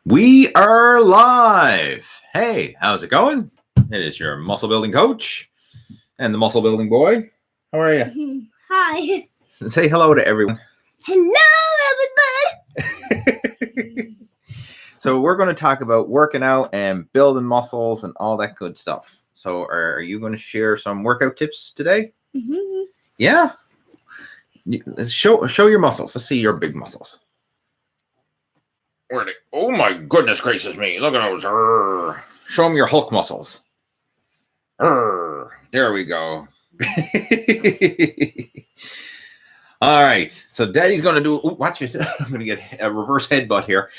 We are live. Hey, how's it going? It is your muscle building coach and the muscle building boy. How are you? Hi. Say hello to everyone. Hello, everybody. So we're going to talk about working out and building muscles and all that good stuff. So are you going to share some workout tips today? Mm-hmm. Yeah. Show your muscles. Let's see your big muscles. Where are they? Oh my goodness gracious me. Look at those. Show them your Hulk muscles. There we go. All right. So Daddy's going to do... Ooh, watch it. I'm going to get a reverse headbutt here.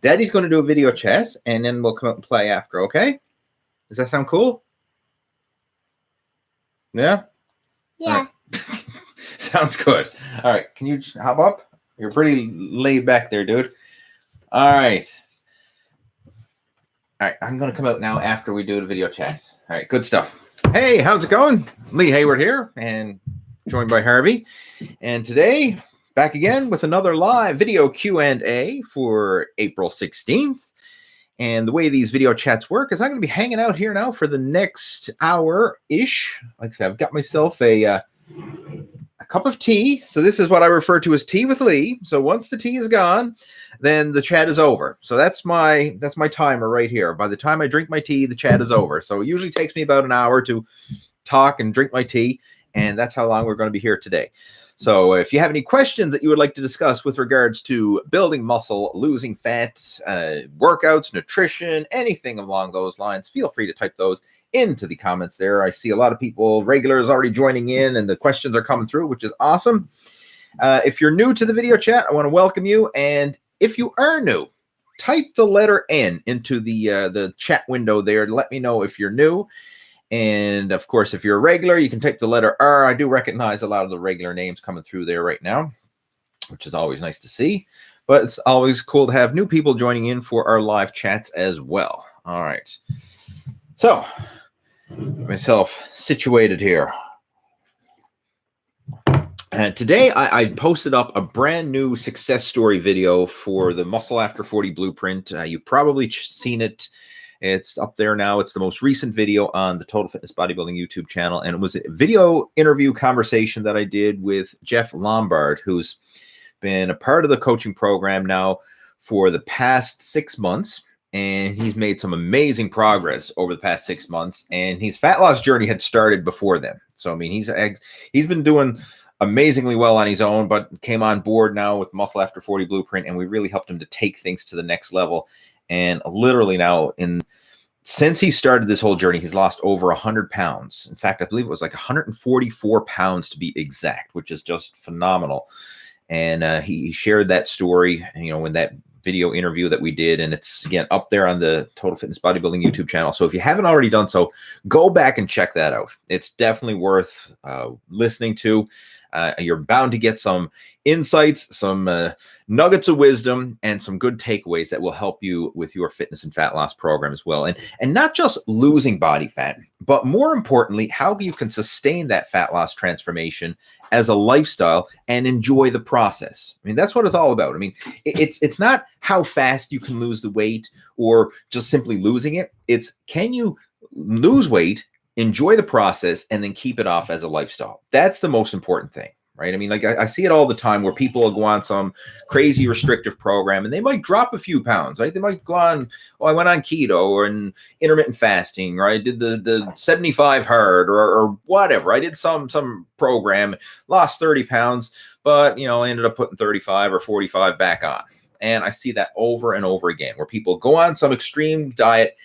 Daddy's going to do a video chat, and then we'll come out and play after, okay? Does that sound cool? Yeah? Yeah. Right. Sounds good. All right. Can you hop up? You're pretty laid back there, dude. All right. All right. I'm going to come out now after we do the video chat. All right. Good stuff. Hey, how's it going? Lee Hayward here, and joined by Harvey. And today, back again with another live video Q&A for April 16th. And the way these video chats work is I'm going to be hanging out here now for the next hour-ish. Like I said, I've got myself a cup of tea. So this is what I refer to as tea with Lee. So once the tea is gone, then the chat is over. So that's my timer right here. By the time I drink my tea, the chat is over. So it usually takes me about an hour to talk and drink my tea. And that's how long we're going to be here today. So if you have any questions that you would like to discuss with regards to building muscle, losing fat, workouts, nutrition, anything along those lines, feel free to type those into the comments there. I see a lot of people, regulars, already joining in, and the questions are coming through, which is awesome. If you're new to the video chat, I want to welcome you. And if you are new, type the letter N into the chat window there to let me know if you're new. And of course, if you're a regular, you can type the letter R. I do recognize a lot of the regular names coming through there right now, which is always nice to see. But it's always cool to have new people joining in for our live chats as well. All right. So, get myself situated here. And today I posted up a brand new success story video for the Muscle After 40 Blueprint. You've probably seen it. It's up there now. It's the most recent video on the Total Fitness Bodybuilding YouTube channel. And it was a video interview conversation that I did with Jeff Lombard, who's been a part of the coaching program now for the past 6 months. And he's made some amazing progress over the past 6 months. And his fat loss journey had started before then. So, I mean, he's been doing amazingly well on his own, but came on board now with Muscle After 40 Blueprint. And we really helped him to take things to the next level. And literally now, since he started this whole journey, he's lost over 100 pounds. In fact, I believe it was like 144 pounds to be exact, which is just phenomenal. And he shared that story, in that video interview that we did. And it's, again, up there on the Total Fitness Bodybuilding YouTube channel. So if you haven't already done so, go back and check that out. It's definitely worth listening to. You're bound to get some insights, some nuggets of wisdom, and some good takeaways that will help you with your fitness and fat loss program as well. And not just losing body fat, but more importantly, how you can sustain that fat loss transformation as a lifestyle and enjoy the process. I mean, that's what it's all about. I mean, it's not how fast you can lose the weight or just simply losing it. It's, can you lose weight, enjoy the process, and then keep it off as a lifestyle? That's the most important thing, right? I mean, like I see it all the time where people will go on some crazy restrictive program and they might drop a few pounds, right? They might go on, I went on keto or in intermittent fasting, or I did the 75 hard or whatever. I did some program, lost 30 pounds, but, I ended up putting 35 or 45 back on. And I see that over and over again where people go on some extreme diet.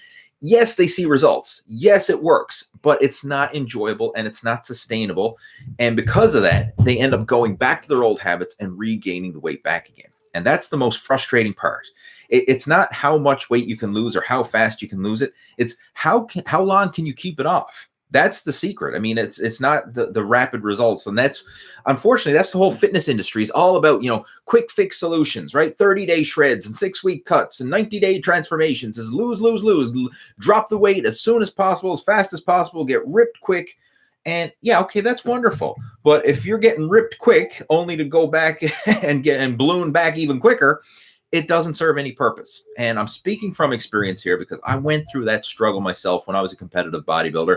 Yes, they see results. Yes, it works, but it's not enjoyable and it's not sustainable. And because of that, they end up going back to their old habits and regaining the weight back again. And that's the most frustrating part. It's not how much weight you can lose or how fast you can lose it. It's how long can you keep it off? That's the secret. I mean, it's not the rapid results. And that's, unfortunately, that's the whole fitness industry is all about, quick fix solutions, right? 30-day shreds and 6-week cuts and 90-day transformations is lose, drop the weight as soon as possible, as fast as possible, get ripped quick. And yeah, okay, that's wonderful. But if you're getting ripped quick only to go back and balloon back even quicker, it doesn't serve any purpose. And I'm speaking from experience here because I went through that struggle myself when I was a competitive bodybuilder,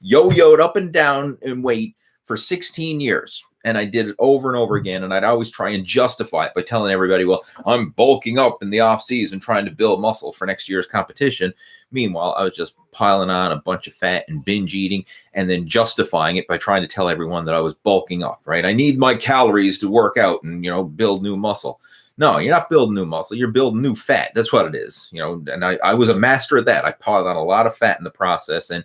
yo-yoed up and down in weight for 16 years. And I did it over and over again. And I'd always try and justify it by telling everybody, well, I'm bulking up in the off season, trying to build muscle for next year's competition. Meanwhile, I was just piling on a bunch of fat and binge eating and then justifying it by trying to tell everyone that I was bulking up, right? I need my calories to work out and, build new muscle. No, you're not building new muscle. You're building new fat. That's what it is, and I was a master at that. I piled on a lot of fat in the process. And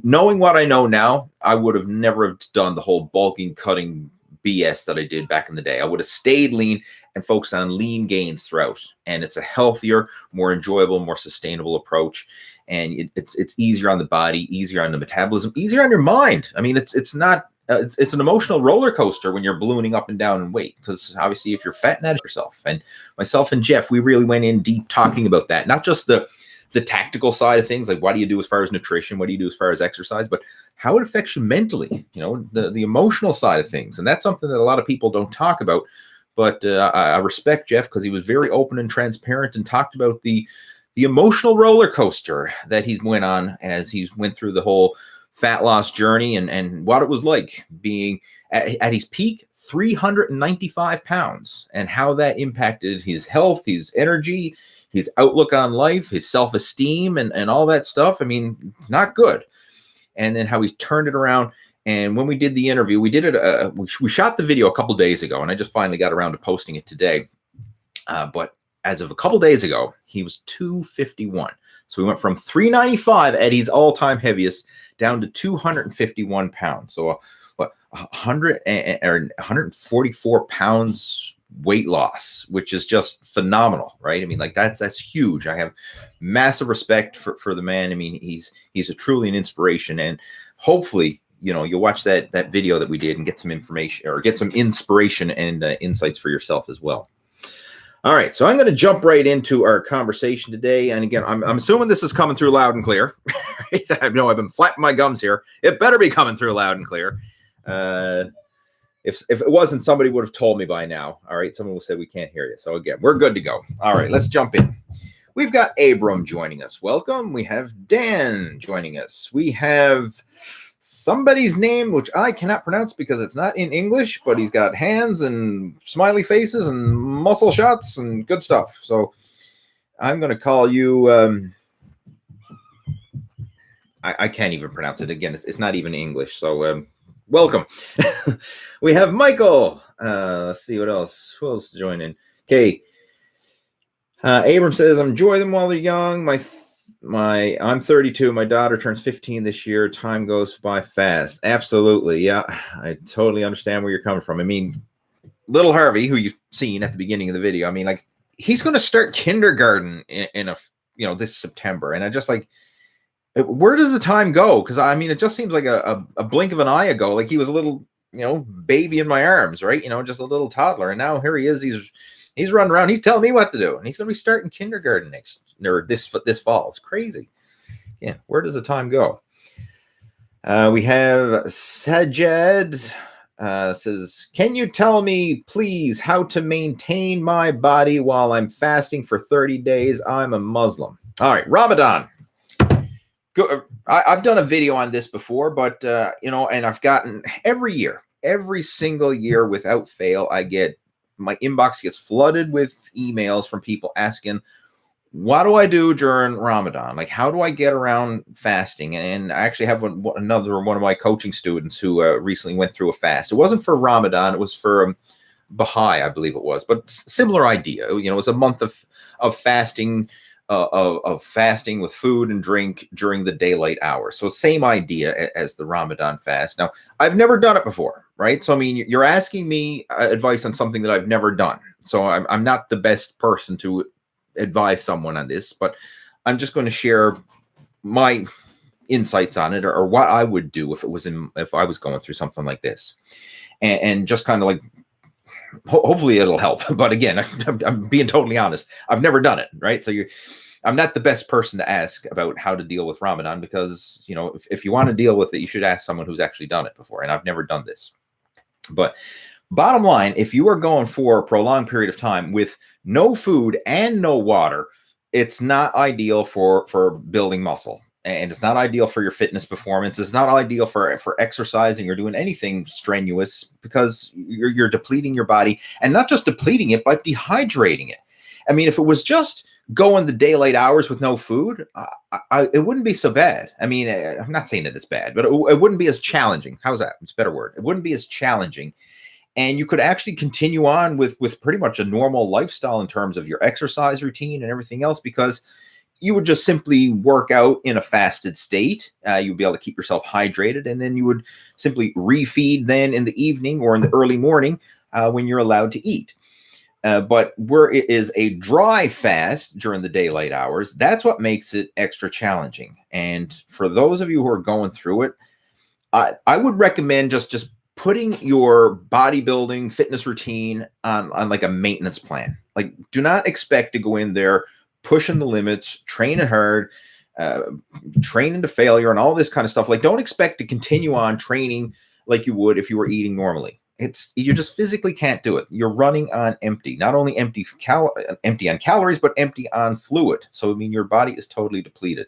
knowing what I know now, I would have never have done the whole bulking, cutting BS that I did back in the day. I would have stayed lean and focused on lean gains throughout. And it's a healthier, more enjoyable, more sustainable approach. And it's easier on the body, easier on the metabolism, easier on your mind. I mean, it's not. It's an emotional roller coaster when you're ballooning up and down in weight, because obviously if you're fat at yourself, and myself and Jeff, we really went in deep talking about that, not just the tactical side of things, like what do you do as far as nutrition, what do you do as far as exercise, but how it affects you mentally, the emotional side of things. And that's something that a lot of people don't talk about. But I respect Jeff because he was very open and transparent and talked about the emotional roller coaster that he went on as he went through the whole fat loss journey and what it was like being at his peak 395 pounds and how that impacted his health, his energy, his outlook on life, his self-esteem, and all that stuff. I mean, it's not good. And then how he's turned it around. And when we did the interview, we did it. We shot the video a couple days ago, and I just finally got around to posting it today. But as of a couple days ago, he was 251. So we went from 395 at his all-time heaviest down to 251 pounds. So what, 144 pounds weight loss, which is just phenomenal, right? I mean, like that's huge. I have massive respect for the man. I mean, he's a truly an inspiration, and hopefully, you'll watch that video that we did and get some information or get some inspiration and insights for yourself as well. All right, so I'm going to jump right into our conversation today. And again, I'm assuming this is coming through loud and clear. Right? I know I've been flapping my gums here. It better be coming through loud and clear. If it wasn't, somebody would have told me by now. All right, someone will say we can't hear you. So again, we're good to go. All right, let's jump in. We've got Abram joining us. Welcome. We have Dan joining us. We have somebody's name, which I cannot pronounce because it's not in English, but he's got hands and smiley faces and muscle shots and good stuff. So I'm going to call you, I can't even pronounce it. Again, it's not even English. So welcome. We have Michael. Let's see what else. Who else to join in? Okay. Abram says, enjoy them while they're young. I'm 32. My daughter turns 15 this year. Time goes by fast. Absolutely. Yeah, I totally understand where you're coming from. I mean, little Harvey, who you've seen at the beginning of the video, I mean, like, he's going to start kindergarten in this September. And I just like, where does the time go? Because I mean, it just seems like a blink of an eye ago. Like he was a little, baby in my arms, right? Just a little toddler. And now here he is. He's running around. He's telling me what to do. And he's going to be starting kindergarten this fall. It's crazy. Yeah. Where does the time go? We have Sajed says, can you tell me, please, how to maintain my body while I'm fasting for 30 days? I'm a Muslim. All right. Ramadan. I've done a video on this before, but, and I've gotten every single year without fail, my inbox gets flooded with emails from people asking, what do I do during Ramadan? Like, how do I get around fasting? And I actually have another one of my coaching students who recently went through a fast. It wasn't for Ramadan. It was for Baha'i, I believe it was, but similar idea. It was a month of fasting, of fasting with food and drink during the daylight hours. So same idea as the Ramadan fast. Now, I've never done it before, right? So, I mean, you're asking me advice on something that I've never done. So I'm not the best person to advise someone on this, but I'm just going to share my insights on it or what I would do if I was going through something like this. And just kind of like, hopefully it'll help. But again, I'm being totally honest. I've never done it, right? So I'm not the best person to ask about how to deal with Ramadan because, if you want to deal with it, you should ask someone who's actually done it before. And I've never done this. But Bottom line, if you are going for a prolonged period of time with no food and no water, it's not ideal for building muscle. And it's not ideal for your fitness performance. It's not ideal for exercising or doing anything strenuous, because you're depleting your body, and not just depleting it, but dehydrating it. I mean, if it was just going the daylight hours with no food, it wouldn't be so bad. I mean, I'm not saying that it's bad, but it wouldn't be as challenging. How's that? It's a better word. It wouldn't be as challenging. And you could actually continue on with pretty much a normal lifestyle in terms of your exercise routine and everything else, because you would just simply work out in a fasted state. You'd be able to keep yourself hydrated, and then you would simply refeed then in the evening or in the early morning when you're allowed to eat. But where it is a dry fast during the daylight hours, that's what makes it extra challenging. And for those of you who are going through it, I would recommend just putting your bodybuilding fitness routine on like a maintenance plan. Like, do not expect to go in there pushing the limits, training hard, training to failure, and all this kind of stuff. Like, don't expect to continue on training like you would if you were eating normally. You just physically can't do it. You're running on empty, not only empty on calories, but empty on fluid. So, I mean, your body is totally depleted.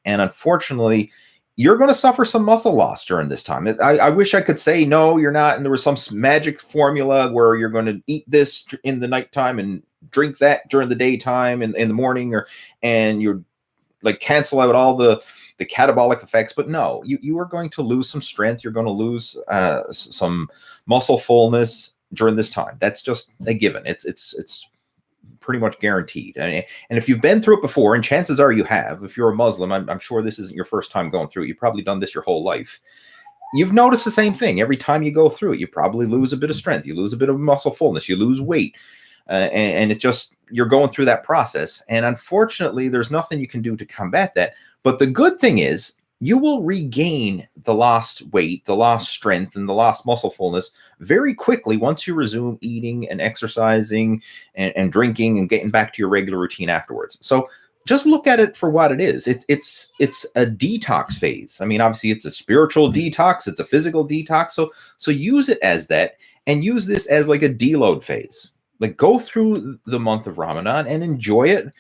And unfortunately, you're going to suffer some muscle loss during this time. I wish I could say, no, you're not. And there was some magic formula where you're going to eat this in the nighttime and drink that during the daytime and in the morning, and you're like cancel out all the catabolic effects. But no, you are going to lose some strength. You're going to lose some muscle fullness during this time. That's just a given. It's pretty much guaranteed. And if you've been through it before, and chances are you have, if you're a Muslim, I'm sure this isn't your first time going through it. You've probably done this your whole life. You've noticed the same thing. Every time you go through it, you probably lose a bit of strength. You lose a bit of muscle fullness. You lose weight. And it's just, you're going through that process. And unfortunately, there's nothing you can do to combat that. But the good thing is, you will regain the lost weight, the lost strength, and the lost muscle fullness very quickly once you resume eating and exercising and drinking and getting back to your regular routine afterwards. So just look at it for what it is. It's a detox phase. I mean, obviously, it's a spiritual detox. It's a physical detox. So use it as that, and use this as like a deload phase. Like, go through the month of Ramadan and enjoy it.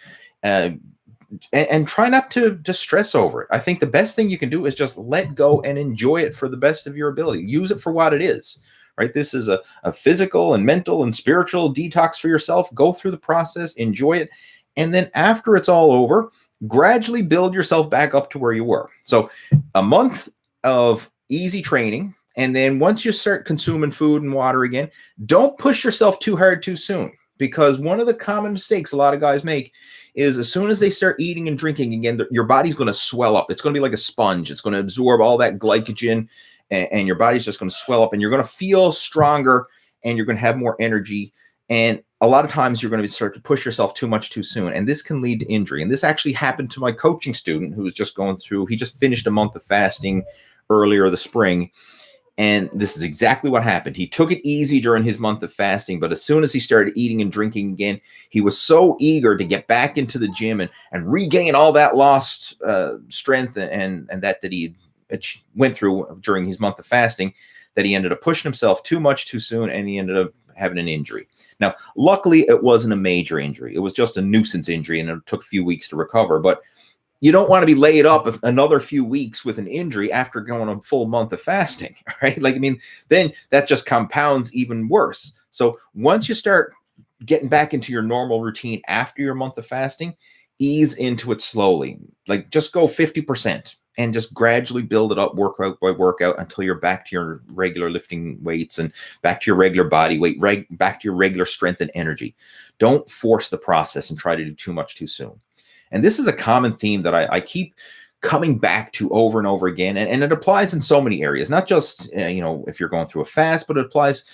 And try not to stress over it. I think the best thing you can do is just let go and enjoy it for the best of your ability. Use it for what it is, right? This is a physical and mental and spiritual detox for yourself. Go through the process, enjoy it. And then after it's all over, gradually build yourself back up to where you were. So a month of easy training. And then once you start consuming food and water again, don't push yourself too hard too soon. Because one of the common mistakes a lot of guys make is, as soon as they start eating and drinking again, your body's going to swell up. It's going to be like a sponge. It's going to absorb all that glycogen, and your body's just going to swell up, and you're going to feel stronger, and you're going to have more energy. And a lot of times you're going to start to push yourself too much too soon. And this can lead to injury. And this actually happened to my coaching student who was just going through, he just finished a month of fasting earlier this spring. And this is exactly what happened. He took it easy during his month of fasting, but as soon as he started eating and drinking again, he was so eager to get back into the gym and regain all that lost strength and that he went through during his month of fasting, that he ended up pushing himself too much too soon, and he ended up having an injury. Now, luckily, it wasn't a major injury. It was just a nuisance injury, and it took a few weeks to recover. But you don't want to be laid up another few weeks with an injury after going a full month of fasting, right? Like, I mean, then that just compounds even worse. So once you start getting back into your normal routine after your month of fasting, ease into it slowly. Like, just go 50% and just gradually build it up workout by workout until you're back to your regular lifting weights and back to your regular body weight, back to your regular strength and energy. Don't force the process and try to do too much too soon. And this is a common theme that I keep coming back to over and over again. And it applies in so many areas, not just, if you're going through a fast, but it applies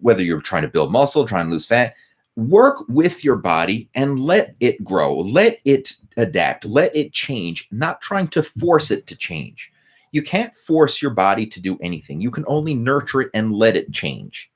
whether you're trying to build muscle, trying to lose fat. Work with your body and let it grow, let it adapt, let it change, not trying to force it to change. You can't force your body to do anything. You can only nurture it and let it change.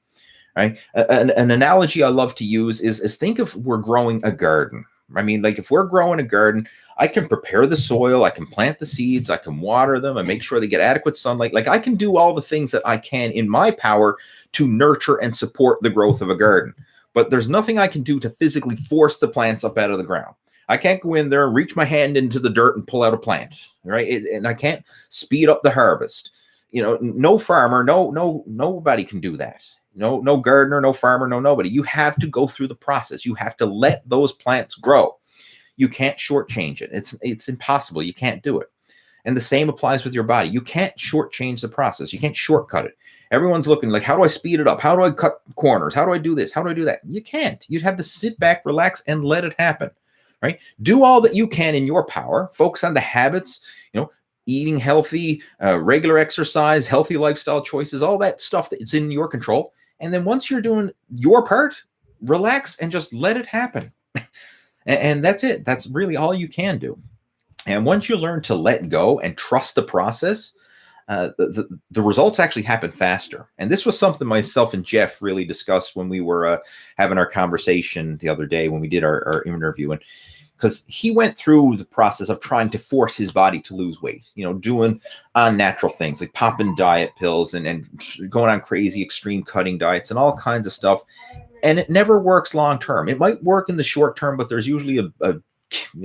Right? An analogy I love to use is think if we're growing a garden. I mean, like if we're growing a garden, I can prepare the soil, I can plant the seeds, I can water them and make sure they get adequate sunlight. Like I can do all the things that I can in my power to nurture and support the growth of a garden. But there's nothing I can do to physically force the plants up out of the ground. I can't go in there and reach my hand into the dirt and pull out a plant, right? And I can't speed up the harvest. You know, no farmer, nobody can do that. No gardener, no farmer, nobody. You have to go through the process. You have to let those plants grow. You can't shortchange it. It's impossible. You can't do it. And the same applies with your body. You can't shortchange the process. You can't shortcut it. Everyone's looking like, how do I speed it up? How do I cut corners? How do I do this? How do I do that? You can't. You have to sit back, relax, and let it happen, right? Do all that you can in your power. Focus on the habits, eating healthy, regular exercise, healthy lifestyle choices, all that stuff that's in your control. And then once you're doing your part, relax and just let it happen. And that's it. That's really all you can do. And once you learn to let go and trust the process, the results actually happen faster. And this was something myself and Jeff really discussed when we were having our conversation the other day when we did our interview. And because he went through the process of trying to force his body to lose weight, doing unnatural things like popping diet pills and going on crazy extreme cutting diets and all kinds of stuff. And it never works long term. It might work in the short term, but there's usually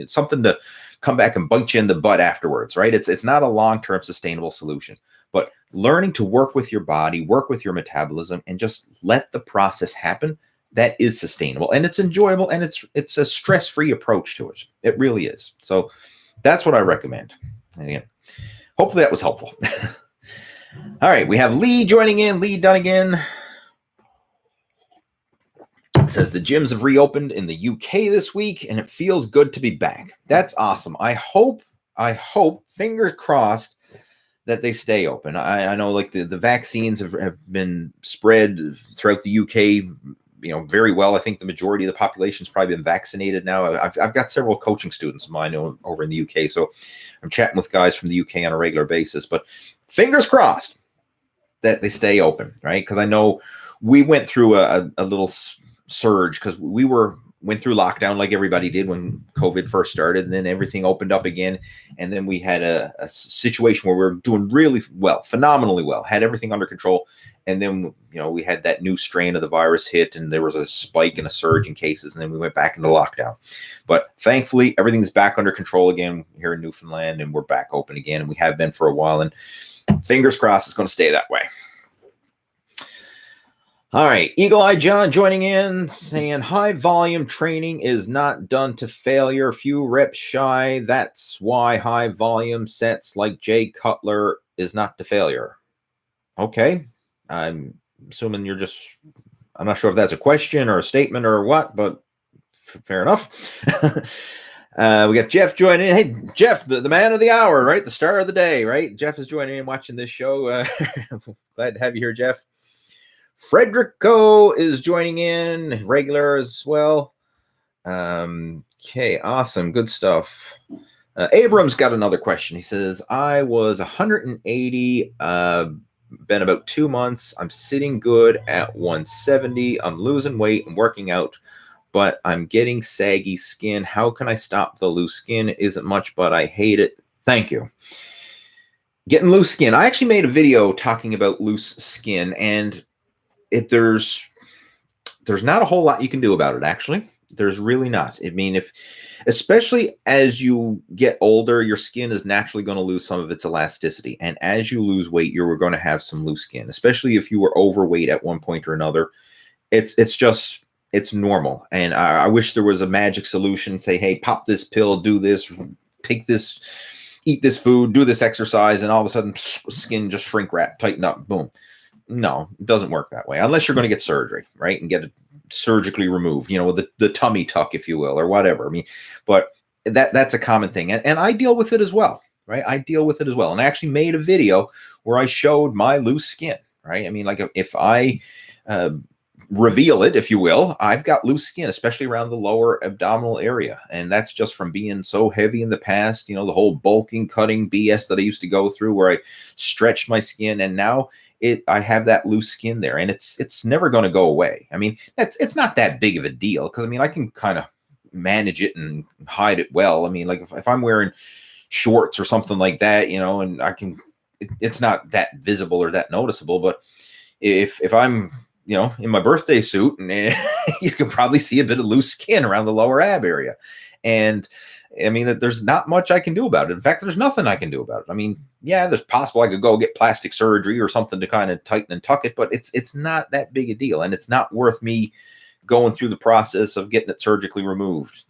something to come back and bite you in the butt afterwards, right? It's not a long-term sustainable solution. But learning to work with your body, work with your metabolism, and just let the process happen, that is sustainable and it's enjoyable and it's a stress-free approach to it. It really is. So that's what I recommend. And again, hopefully that was helpful. All right, we have Lee joining in. Lee Dunnigan says the gyms have reopened in the UK this week and it feels good to be back. That's awesome. I hope, fingers crossed, that they stay open. I know like the vaccines have been spread throughout the UK, very well. I think the majority of the population's probably been vaccinated now. I've got several coaching students of mine over in the UK, so I'm chatting with guys from the UK on a regular basis. But fingers crossed that they stay open, right? Because I know we went through a little surge because we went through lockdown like everybody did when COVID first started, and then everything opened up again. And then we had a situation where we were doing really well, phenomenally well, had everything under control. And then, we had that new strain of the virus hit and there was a spike and a surge in cases. And then we went back into lockdown. But thankfully, everything's back under control again here in Newfoundland and we're back open again. And we have been for a while. And fingers crossed it's going to stay that way. All right, Eagle Eye John joining in, saying high volume training is not done to failure. Few reps shy. That's why high volume sets like Jay Cutler is not to failure. Okay, I'm assuming I'm not sure if that's a question or a statement or what, but fair enough. We got Jeff joining in. Hey, Jeff, the man of the hour, right? The star of the day, right? Jeff is joining in watching this show. Glad to have you here, Jeff. Frederico is joining in, regular as well. Okay, awesome. Good stuff. Abram's got another question. He says, I was 180, been about 2 months. I'm sitting good at 170. I'm losing weight and working out, but I'm getting saggy skin. How can I stop the loose skin? It isn't much, but I hate it. Thank you. Getting loose skin. I actually made a video talking about loose skin, and there's not a whole lot you can do about it, actually. There's really not. I mean, especially as you get older, your skin is naturally going to lose some of its elasticity. And as you lose weight, you're going to have some loose skin, especially if you were overweight at one point or another. It's normal. And I wish there was a magic solution. Say, hey, pop this pill, do this, take this, eat this food, do this exercise, and all of a sudden, skin just shrink wrap, tighten up, boom. No, it doesn't work that way unless you're going to get surgery, right? And get it surgically removed, the tummy tuck, if you will, or whatever. I mean, but that's a common thing. And I deal with it as well, right? I deal with it as well. And I actually made a video where I showed my loose skin, right? I mean, like if I reveal it, if you will, I've got loose skin, especially around the lower abdominal area. And that's just from being so heavy in the past, the whole bulking, cutting BS that I used to go through where I stretched my skin. And now I have that loose skin there, and it's never going to go away. I mean, it's not that big of a deal because I mean, I can kind of manage it and hide it well. I mean, like if I'm wearing shorts or something like that, and it's not that visible or that noticeable. But if I'm, in my birthday suit, and you can probably see a bit of loose skin around the lower ab area. And I mean, that there's not much I can do about it. In fact, there's nothing I can do about it. I mean, yeah, there's possible I could go get plastic surgery or something to kind of tighten and tuck it, but it's not that big a deal. And it's not worth me going through the process of getting it surgically removed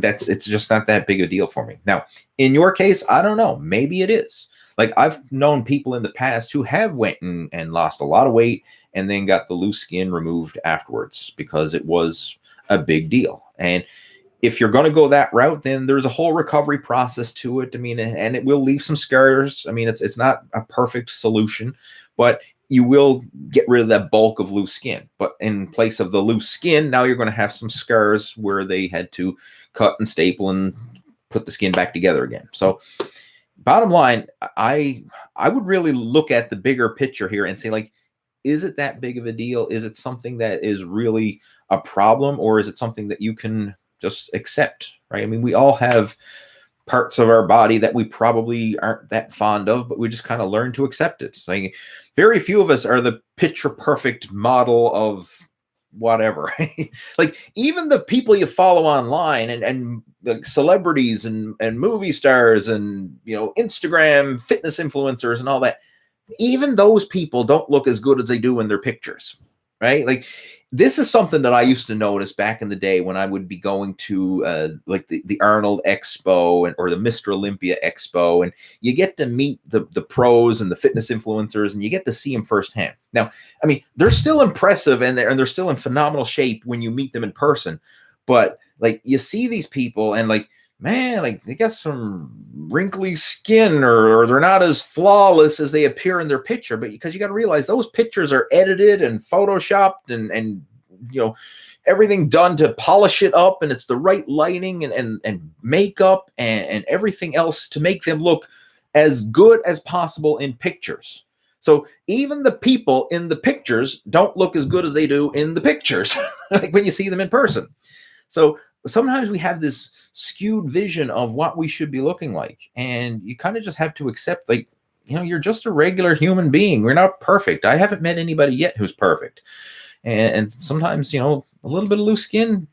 it's just not that big a deal for me. Now, in your case, I don't know, maybe it is. Like I've known people in the past who have went and lost a lot of weight and then got the loose skin removed afterwards because it was a big deal. And if you're going to go that route, then there's a whole recovery process to it. I mean, and it will leave some scars. I mean, it's not a perfect solution, but you will get rid of that bulk of loose skin. But in place of the loose skin, now you're going to have some scars where they had to cut and staple and put the skin back together again. So bottom line, I would really look at the bigger picture here and say, like, is it that big of a deal? Is it something that is really a problem, or is it something that you can just accept, right? I mean, we all have parts of our body that we probably aren't that fond of, but we just kind of learn to accept it. Like very few of us are the picture perfect model of whatever. Like even the people you follow online and like celebrities and movie stars and, Instagram fitness influencers and all that, even those people don't look as good as they do in their pictures, right? Like this is something that I used to notice back in the day when I would be going to like the Arnold Expo or the Mr. Olympia Expo, and you get to meet the pros and the fitness influencers, and you get to see them firsthand. Now, I mean, they're still impressive and they're still in phenomenal shape when you meet them in person, but like you see these people and like, man, like they got some wrinkly skin or they're not as flawless as they appear in their picture. But because you got to realize those pictures are edited and photoshopped and everything done to polish it up, and it's the right lighting and makeup and everything else to make them look as good as possible in pictures. So even the people in the pictures don't look as good as they do in the pictures, like when you see them in person. So sometimes we have this skewed vision of what we should be looking like. And you kind of just have to accept, like, you're just a regular human being. We're not perfect. I haven't met anybody yet who's perfect. And sometimes, a little bit of loose skin,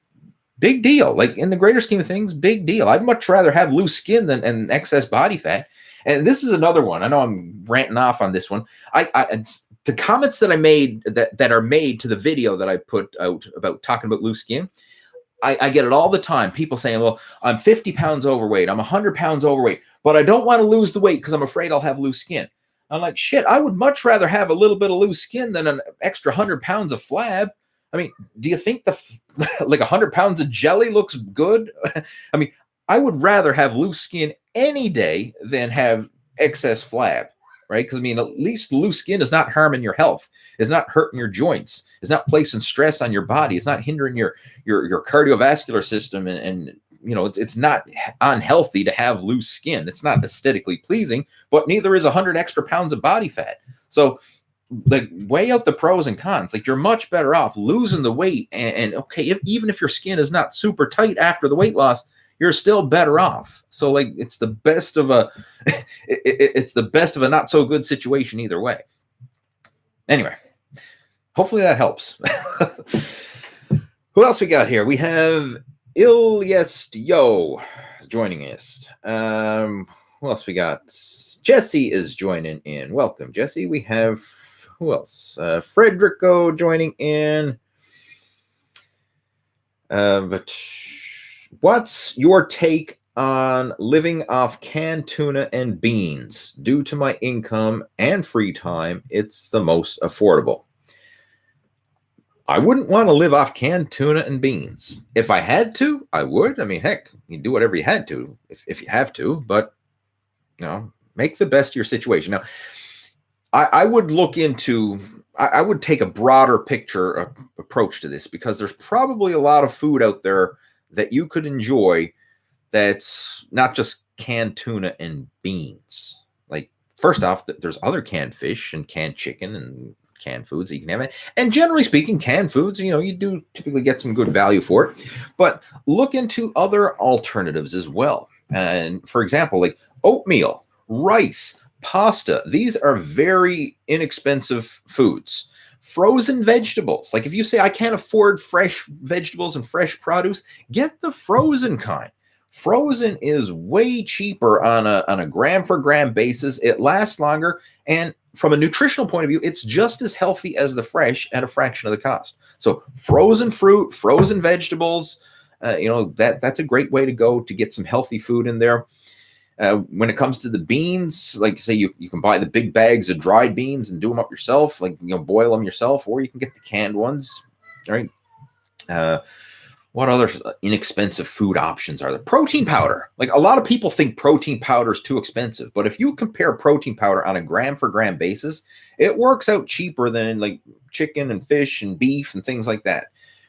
big deal. Like in the greater scheme of things, big deal. I'd much rather have loose skin than excess body fat. And this is another one. I know I'm ranting off on this one. The comments that I made that are made to the video that I put out about talking about loose skin, I get it all the time. People saying, well, I'm 50 pounds overweight. I'm 100 pounds overweight, but I don't want to lose the weight because I'm afraid I'll have loose skin. I'm like, shit, I would much rather have a little bit of loose skin than an extra 100 pounds of flab. I mean, do you think like 100 pounds of jelly looks good? I mean, I would rather have loose skin any day than have excess flab, right? Because I mean, at least loose skin is not harming your health. It's not hurting your joints. It's not placing stress on your body. It's not hindering your cardiovascular system. And it's not unhealthy to have loose skin. It's not aesthetically pleasing, but neither is 100 extra pounds of body fat. So like weigh out the pros and cons. Like you're much better off losing the weight. And okay, even if your skin is not super tight after the weight loss, you're still better off. So like it's the best of a it's the best of a not so good situation either way. Anyway, hopefully that helps. Who else we got here? We have Ilyest Yo joining us. Who else we got? Jesse is joining in. Welcome, Jesse. We have who else? Frederico joining in. But what's your take on living off canned tuna and beans? Due to my income and free time, it's the most affordable. I wouldn't want to live off canned tuna and beans. If I had to, I would. I mean, heck, you do whatever you had to if you have to, but make the best of your situation. Now, I would look into, I would take a broader picture approach to this, because there's probably a lot of food out there that you could enjoy that's not just canned tuna and beans. Like, first off, there's other canned fish and canned chicken and canned foods that you can have. And generally speaking, canned foods, you do typically get some good value for it. But look into other alternatives as well. And for example, like oatmeal, rice, pasta, these are very inexpensive foods. Frozen vegetables, like if you say I can't afford fresh vegetables and fresh produce, get the frozen kind. Frozen is way cheaper on a gram for gram basis. It lasts longer, and from a nutritional point of view, it's just as healthy as the fresh at a fraction of the cost. So frozen fruit, frozen vegetables, that's a great way to go to get some healthy food in there. When it comes to the beans, like say you can buy the big bags of dried beans and do them up yourself, like boil them yourself, or you can get the canned ones, right? What other inexpensive food options are there? Protein powder. Like a lot of people think protein powder is too expensive, but if you compare protein powder on a gram for gram basis, it works out cheaper than like chicken and fish and beef and things like that.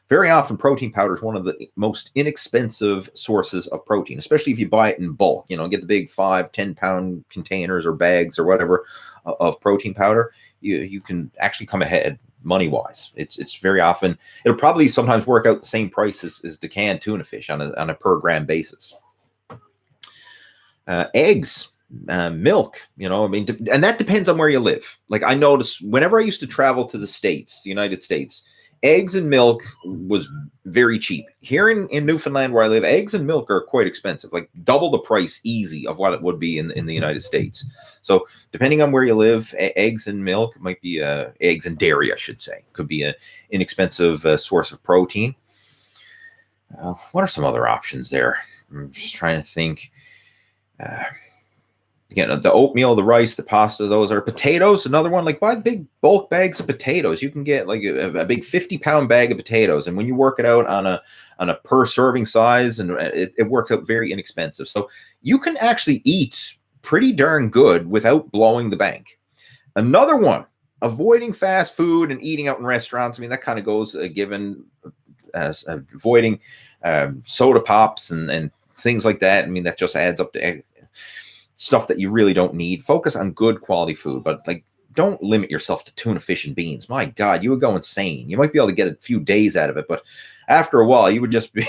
Very often protein powder is one of the most inexpensive sources of protein, especially if you buy it in bulk, get the big 5-10 pound containers or bags or whatever of protein powder. You can actually come ahead money wise. It's very often, it'll probably sometimes work out the same price as the canned tuna fish on a per gram basis. Eggs, milk, and that depends on where you live. Like I noticed whenever I used to travel to the United States, eggs and milk was very cheap. Here in Newfoundland where I live, eggs and milk are quite expensive, like double the price easy of what it would be in the United States. So depending on where you live, eggs and milk might be, eggs and dairy, I should say, could be an inexpensive source of protein. What are some other options there? I'm just trying to think. Again, the oatmeal, the rice, the pasta, those are potatoes. Another one, like buy big bulk bags of potatoes. You can get like a big 50-pound bag of potatoes. And when you work it out on a per serving size, and it works out very inexpensive. So you can actually eat pretty darn good without blowing the bank. Another one, avoiding fast food and eating out in restaurants. I mean, that kind of goes given as avoiding soda pops and things like that. I mean, that just adds up to stuff that you really don't need. Focus on good quality food, but like don't limit yourself to tuna, fish, and beans. My God, you would go insane. You might be able to get a few days out of it, but after a while, you would just be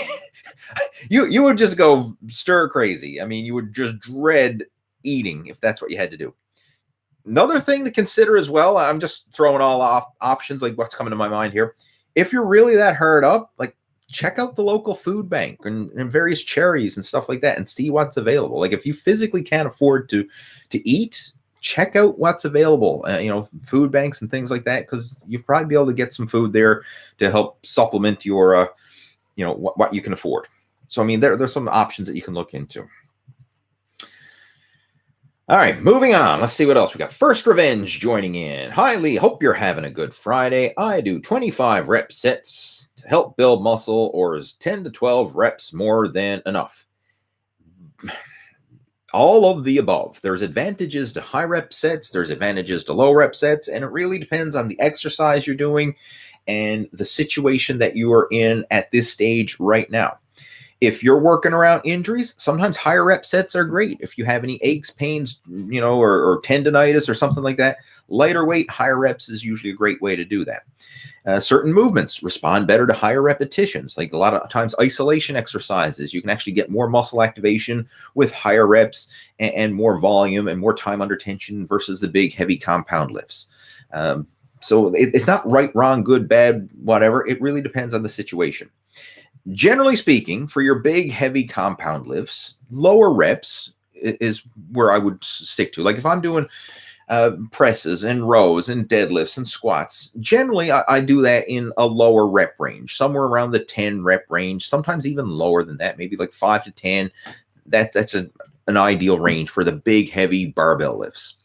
you would just go stir crazy. I mean, you would just dread eating if that's what you had to do. Another thing to consider as well, I'm just throwing all off options, like what's coming to my mind here. If you're really that hard up, like check out the local food bank and various charities and stuff like that and see what's available. Like if you physically can't afford to eat, check out what's available, food banks and things like that, because you'll probably be able to get some food there to help supplement your, what you can afford. So, I mean, there's some options that you can look into. All right, moving on. Let's see what else we got. First Revenge joining in. Hi, Lee. Hope you're having a good Friday. I do 25 rep sets to help build muscle, or is 10 to 12 reps more than enough? All of the above. There's advantages to high rep sets. There's advantages to low rep sets. And it really depends on the exercise you're doing and the situation that you are in at this stage right now. If you're working around injuries, sometimes higher rep sets are great. If you have any aches, pains, or tendonitis or something like that, lighter weight, higher reps is usually a great way to do that. Certain movements respond better to higher repetitions. Like a lot of times isolation exercises, you can actually get more muscle activation with higher reps and more volume and more time under tension versus the big, heavy compound lifts. So it's not right, wrong, good, bad, whatever. It really depends on the situation. Generally speaking, for your big, heavy compound lifts, lower reps is where I would stick to. Like if I'm doing presses and rows and deadlifts and squats, generally I do that in a lower rep range, somewhere around the 10 rep range, sometimes even lower than that, maybe like 5 to 10. That's an ideal range for the big, heavy barbell lifts.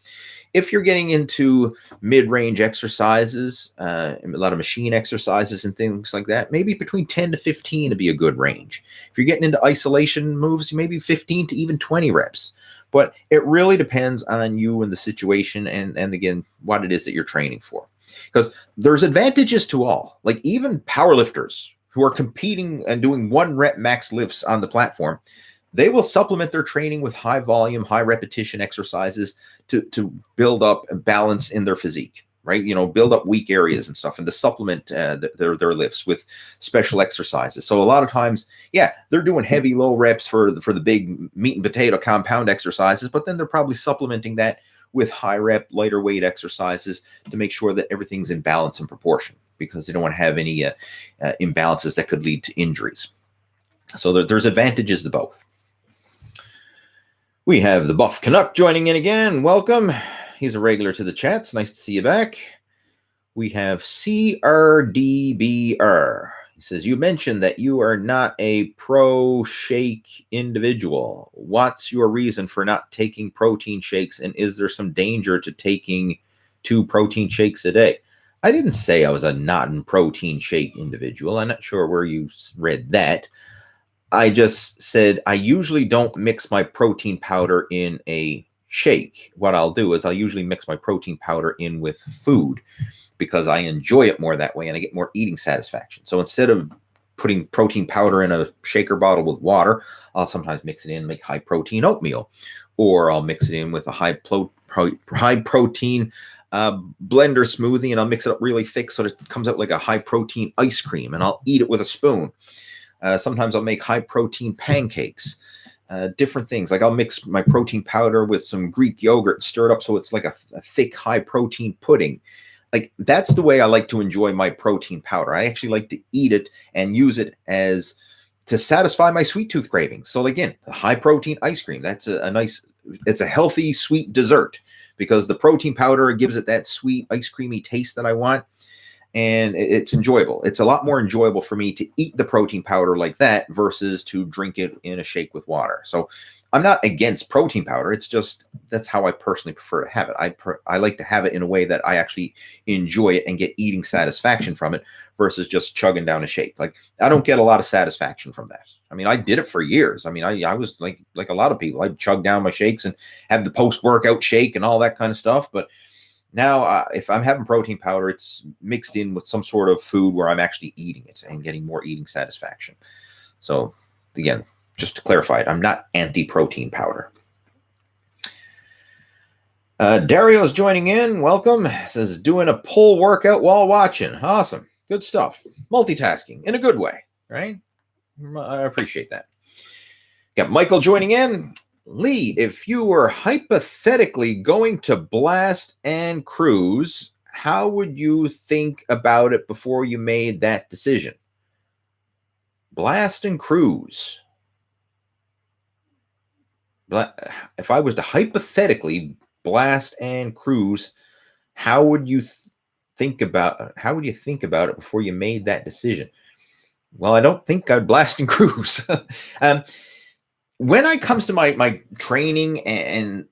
If you're getting into mid-range exercises, a lot of machine exercises and things like that, maybe between 10 to 15 to be a good range. If you're getting into isolation moves, maybe 15 to even 20 reps. But it really depends on you and the situation and again, what it is that you're training for. Because there's advantages to all. Like even powerlifters who are competing and doing 1 rep max lifts on the platform, they will supplement their training with high volume, high repetition exercises to build up a balance in their physique. right? Build up weak areas and stuff, and to supplement their lifts with special exercises. So a lot of times, yeah, they're doing heavy low reps for the big meat and potato compound exercises, but then they're probably supplementing that with high rep, lighter weight exercises to make sure that everything's in balance and proportion, because they don't want to have any imbalances that could lead to injuries. So there's advantages to both. We have the Buff Canuck joining in again. Welcome. He's a regular to the chats. Nice to see you back. We have CRDBR. He says, you mentioned that you are not a pro shake individual. What's your reason for not taking protein shakes? And is there some danger to taking 2 protein shakes a day? I didn't say I was a non-protein shake individual. I'm not sure where you read that. I just said I usually don't mix my protein powder in a shake. What I'll do is I'll usually mix my protein powder in with food, because I enjoy it more that way and I get more eating satisfaction. So instead of putting protein powder in a shaker bottle with water, I'll sometimes mix it in and make high protein oatmeal, or I'll mix it in with a high protein blender smoothie, and I'll mix it up really thick so that it comes out like a high protein ice cream, and I'll eat it with a spoon. Sometimes I'll make high protein pancakes, different things. Like I'll mix my protein powder with some Greek yogurt, stir it up so it's like a thick, high protein pudding. Like that's the way I like to enjoy my protein powder. I actually like to eat it and use it as to satisfy my sweet tooth cravings. So again, the high protein ice cream, that's a nice, it's a healthy sweet dessert, because the protein powder gives it that sweet ice creamy taste that I want. And it's enjoyable. It's a lot more enjoyable for me to eat the protein powder like that versus to drink it in a shake with water. So I'm not against protein powder. It's just that's how I personally prefer to have it. I like to have it in a way that I actually enjoy it and get eating satisfaction from it versus just chugging down a shake. Like I don't get a lot of satisfaction from that. I mean, I did it for years. I mean, I was like a lot of people. I'd chug down my shakes and have the post-workout shake and all that kind of stuff. But now, if I'm having protein powder, it's mixed in with some sort of food where I'm actually eating it and getting more eating satisfaction. So, again, just to clarify it, I'm not anti-protein powder. Dario's joining in. Welcome. Says, doing a pull workout while watching. Awesome. Good stuff. Multitasking in a good way, right? I appreciate that. Got Michael joining in. Lee, if you were hypothetically going to blast and cruise, how would you think about it before you made that decision? Blast and cruise. If I was to hypothetically blast and cruise, how would you think about it before you made that decision? Well, I don't think I'd blast and cruise. When it comes to my training, and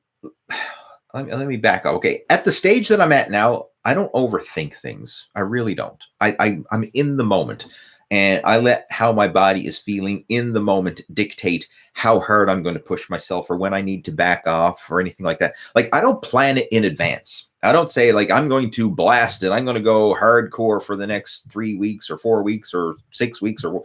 let me back up. Okay, at the stage that I'm at now, I don't overthink things. I really don't. I'm in the moment, and I let how my body is feeling in the moment dictate how hard I'm going to push myself or when I need to back off or anything like that. Like I don't plan it in advance. I don't say like I'm going to blast it. I'm going to go hardcore for the next 3 weeks or 4 weeks or 6 weeks, or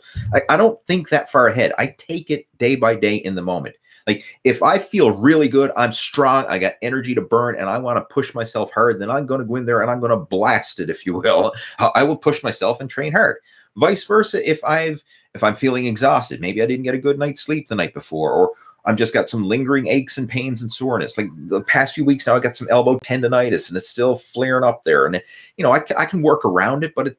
I don't think that far ahead. I take it day by day in the moment. Like if I feel really good, I'm strong, I got energy to burn, and I want to push myself hard, then I'm going to go in there and I'm going to blast it, if you will. I will push myself and train hard. Vice versa, if I'm feeling exhausted, maybe I didn't get a good night's sleep the night before, or I've just got some lingering aches and pains and soreness. Like the past few weeks now, I got some elbow tendonitis and it's still flaring up there. And, I can work around it, but,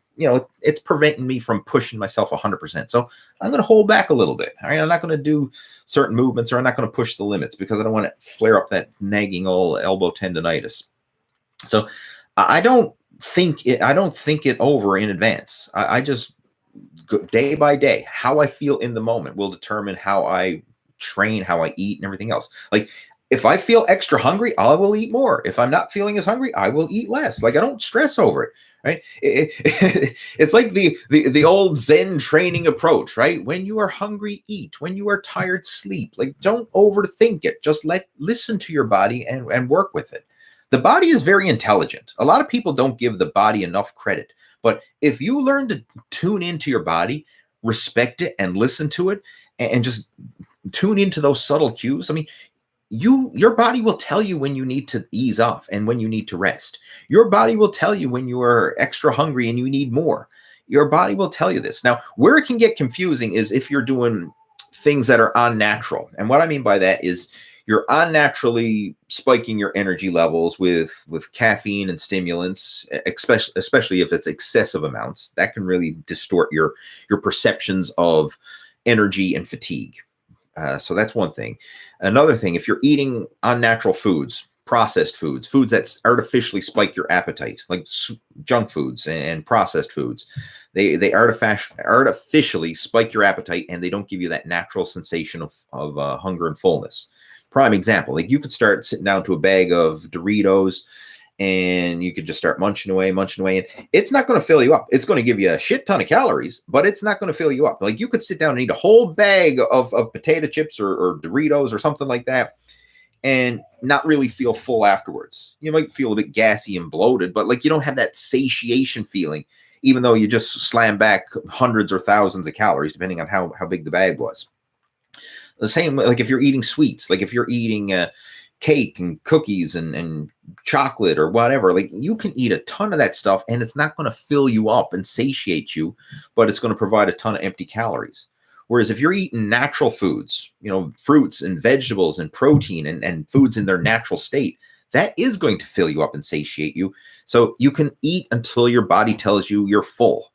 it's preventing me from pushing myself 100%. So I'm going to hold back a little bit. All right. I'm not going to do certain movements, or I'm not going to push the limits because I don't want to flare up that nagging old elbow tendonitis. So I don't think it over in advance. I just go day by day. How I feel in the moment will determine how I train, how I eat, and everything else. Like if I feel extra hungry, I will eat more. If I'm not feeling as hungry, I will eat less. Like I don't stress over it, right? It's like the old Zen training approach, right? When you are hungry, eat. When you are tired, sleep. Like don't overthink it. Just listen to your body and work with it. The body is very intelligent. A lot of people don't give the body enough credit. But if you learn to tune into your body, respect it, and listen to it, and just tune into those subtle cues. I mean, your body will tell you when you need to ease off and when you need to rest. Your body will tell you when you are extra hungry and you need more. Your body will tell you this. Now, where it can get confusing is if you're doing things that are unnatural. And what I mean by that is you're unnaturally spiking your energy levels with caffeine and stimulants, especially if it's excessive amounts. That can really distort your perceptions of energy and fatigue. So that's one thing. Another thing, if you're eating unnatural foods, processed foods, foods that artificially spike your appetite, like junk foods and processed foods, they artificially spike your appetite, and they don't give you that natural sensation of hunger and fullness. Prime example, like you could start sitting down to a bag of Doritos, and you could just start munching away, and it's not going to fill you up. It's going to give you a shit ton of calories, but it's not going to fill you up. Like you could sit down and eat a whole bag of potato chips or Doritos or something like that and not really feel full afterwards. You might feel a bit gassy and bloated, but like you don't have that satiation feeling, even though you just slam back hundreds or thousands of calories, depending on how big the bag was. The same, like if you're eating sweets, like if you're eating cake and cookies and chocolate or whatever, like you can eat a ton of that stuff and it's not going to fill you up and satiate you, but it's going to provide a ton of empty calories. Whereas if you're eating natural foods, fruits and vegetables and protein and foods in their natural state, that is going to fill you up and satiate you. So you can eat until your body tells you you're full.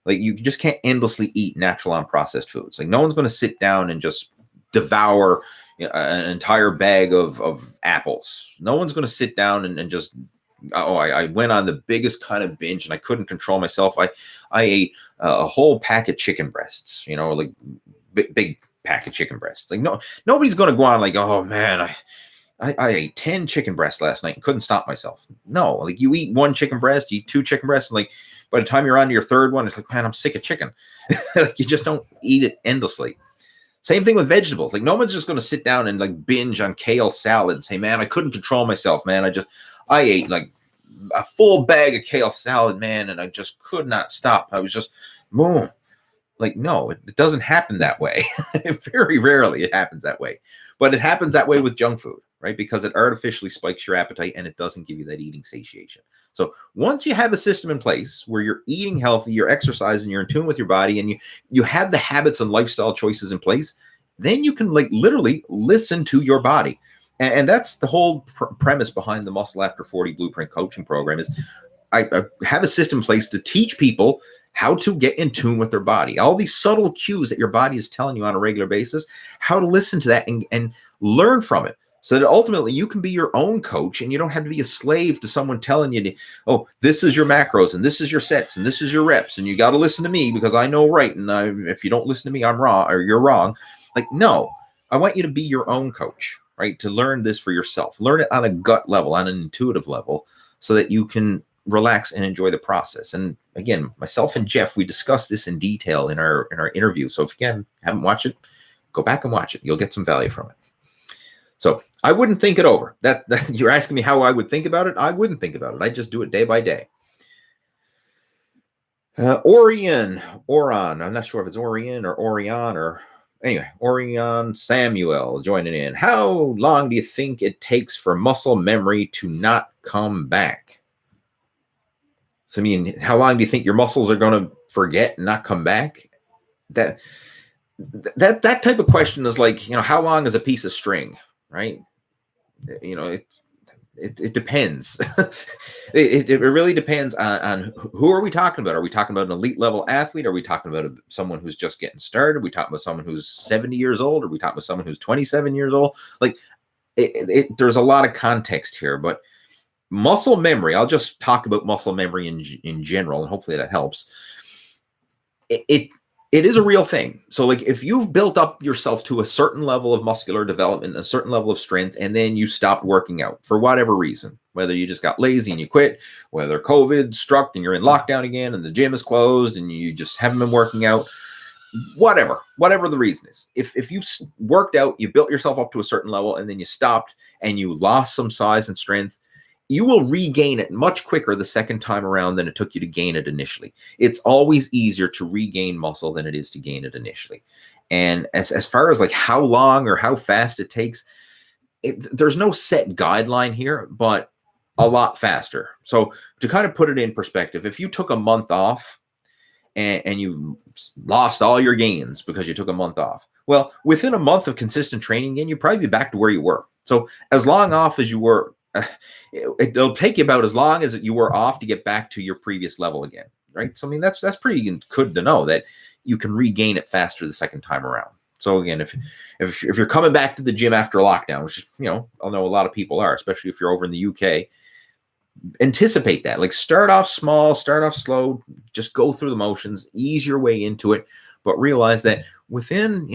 Like you just can't endlessly eat natural unprocessed foods. Like no one's going to sit down and just devour an entire bag of apples. No one's going to sit down and just, I went on the biggest kind of binge and I couldn't control myself. I ate a whole pack of chicken breasts, like big pack of chicken breasts. Like nobody's going to go on like, oh man, I ate 10 chicken breasts last night and couldn't stop myself. No, like you eat one chicken breast, you eat 2 chicken breasts, and like by the time you're on to your third one, it's like, man, I'm sick of chicken. Like you just don't eat it endlessly. Same thing with vegetables. Like no one's just going to sit down and like binge on kale salad and say, man, I couldn't control myself, man. I ate like a full bag of kale salad, man, and I just could not stop. I was just, boom. Like, no, it doesn't happen that way. Very rarely it happens that way. But it happens that way with junk food, right? Because it artificially spikes your appetite and it doesn't give you that eating satiation. So once you have a system in place where you're eating healthy, you're exercising, you're in tune with your body, and you have the habits and lifestyle choices in place, then you can like literally listen to your body. And that's the whole premise behind the Muscle After 40 Blueprint Coaching Program is I have a system in place to teach people how to get in tune with their body. All these subtle cues that your body is telling you on a regular basis, how to listen to that and learn from it. So that ultimately you can be your own coach and you don't have to be a slave to someone telling you, oh, this is your macros and this is your sets and this is your reps and you got to listen to me because I know right. And if you don't listen to me, I'm wrong or you're wrong. Like, no, I want you to be your own coach, right? To learn this for yourself, learn it on a gut level, on an intuitive level so that you can relax and enjoy the process. And again, myself and Jeff, we discussed this in detail in our interview. So if again, haven't watched it, go back and watch it. You'll get some value from it. So I wouldn't think it over. That you're asking me how I would think about it. I wouldn't think about it. I just do it day by day. Oran. I'm not sure if it's Orion or anyway, Orion Samuel joining in. How long do you think it takes for muscle memory to not come back? So I mean, how long do you think your muscles are going to forget and not come back? That type of question is like, how long is a piece of string? Right? It depends. it really depends on who are we talking about? Are we talking about an elite level athlete? Are we talking about someone who's just getting started? Are we talking about someone who's 70 years old? Are we talking about someone who's 27 years old? Like there's a lot of context here, but muscle memory, I'll just talk about muscle memory in general, and hopefully that helps. It is a real thing. So like if you've built up yourself to a certain level of muscular development, a certain level of strength, and then you stopped working out for whatever reason, whether you just got lazy and you quit, whether COVID struck and you're in lockdown again and the gym is closed and you just haven't been working out, whatever the reason is. If you worked out, you built yourself up to a certain level and then you stopped and you lost some size and strength, you will regain it much quicker the second time around than it took you to gain it initially. It's always easier to regain muscle than it is to gain it initially. And as far as like how long or how fast it takes, there's no set guideline here, but a lot faster. So to kind of put it in perspective, if you took a month off and you lost all your gains because you took a month off, well, within a month of consistent training again, you'll probably be back to where you were. So as long off as you were, it'll take you about as long as you were off to get back to your previous level again, right? So I mean, that's pretty good to know that you can regain it faster the second time around. So again, if you're coming back to the gym after lockdown, which is, I know a lot of people are, especially if you're over in the UK, anticipate that. Like, start off small, start off slow, just go through the motions, ease your way into it, but realize that within,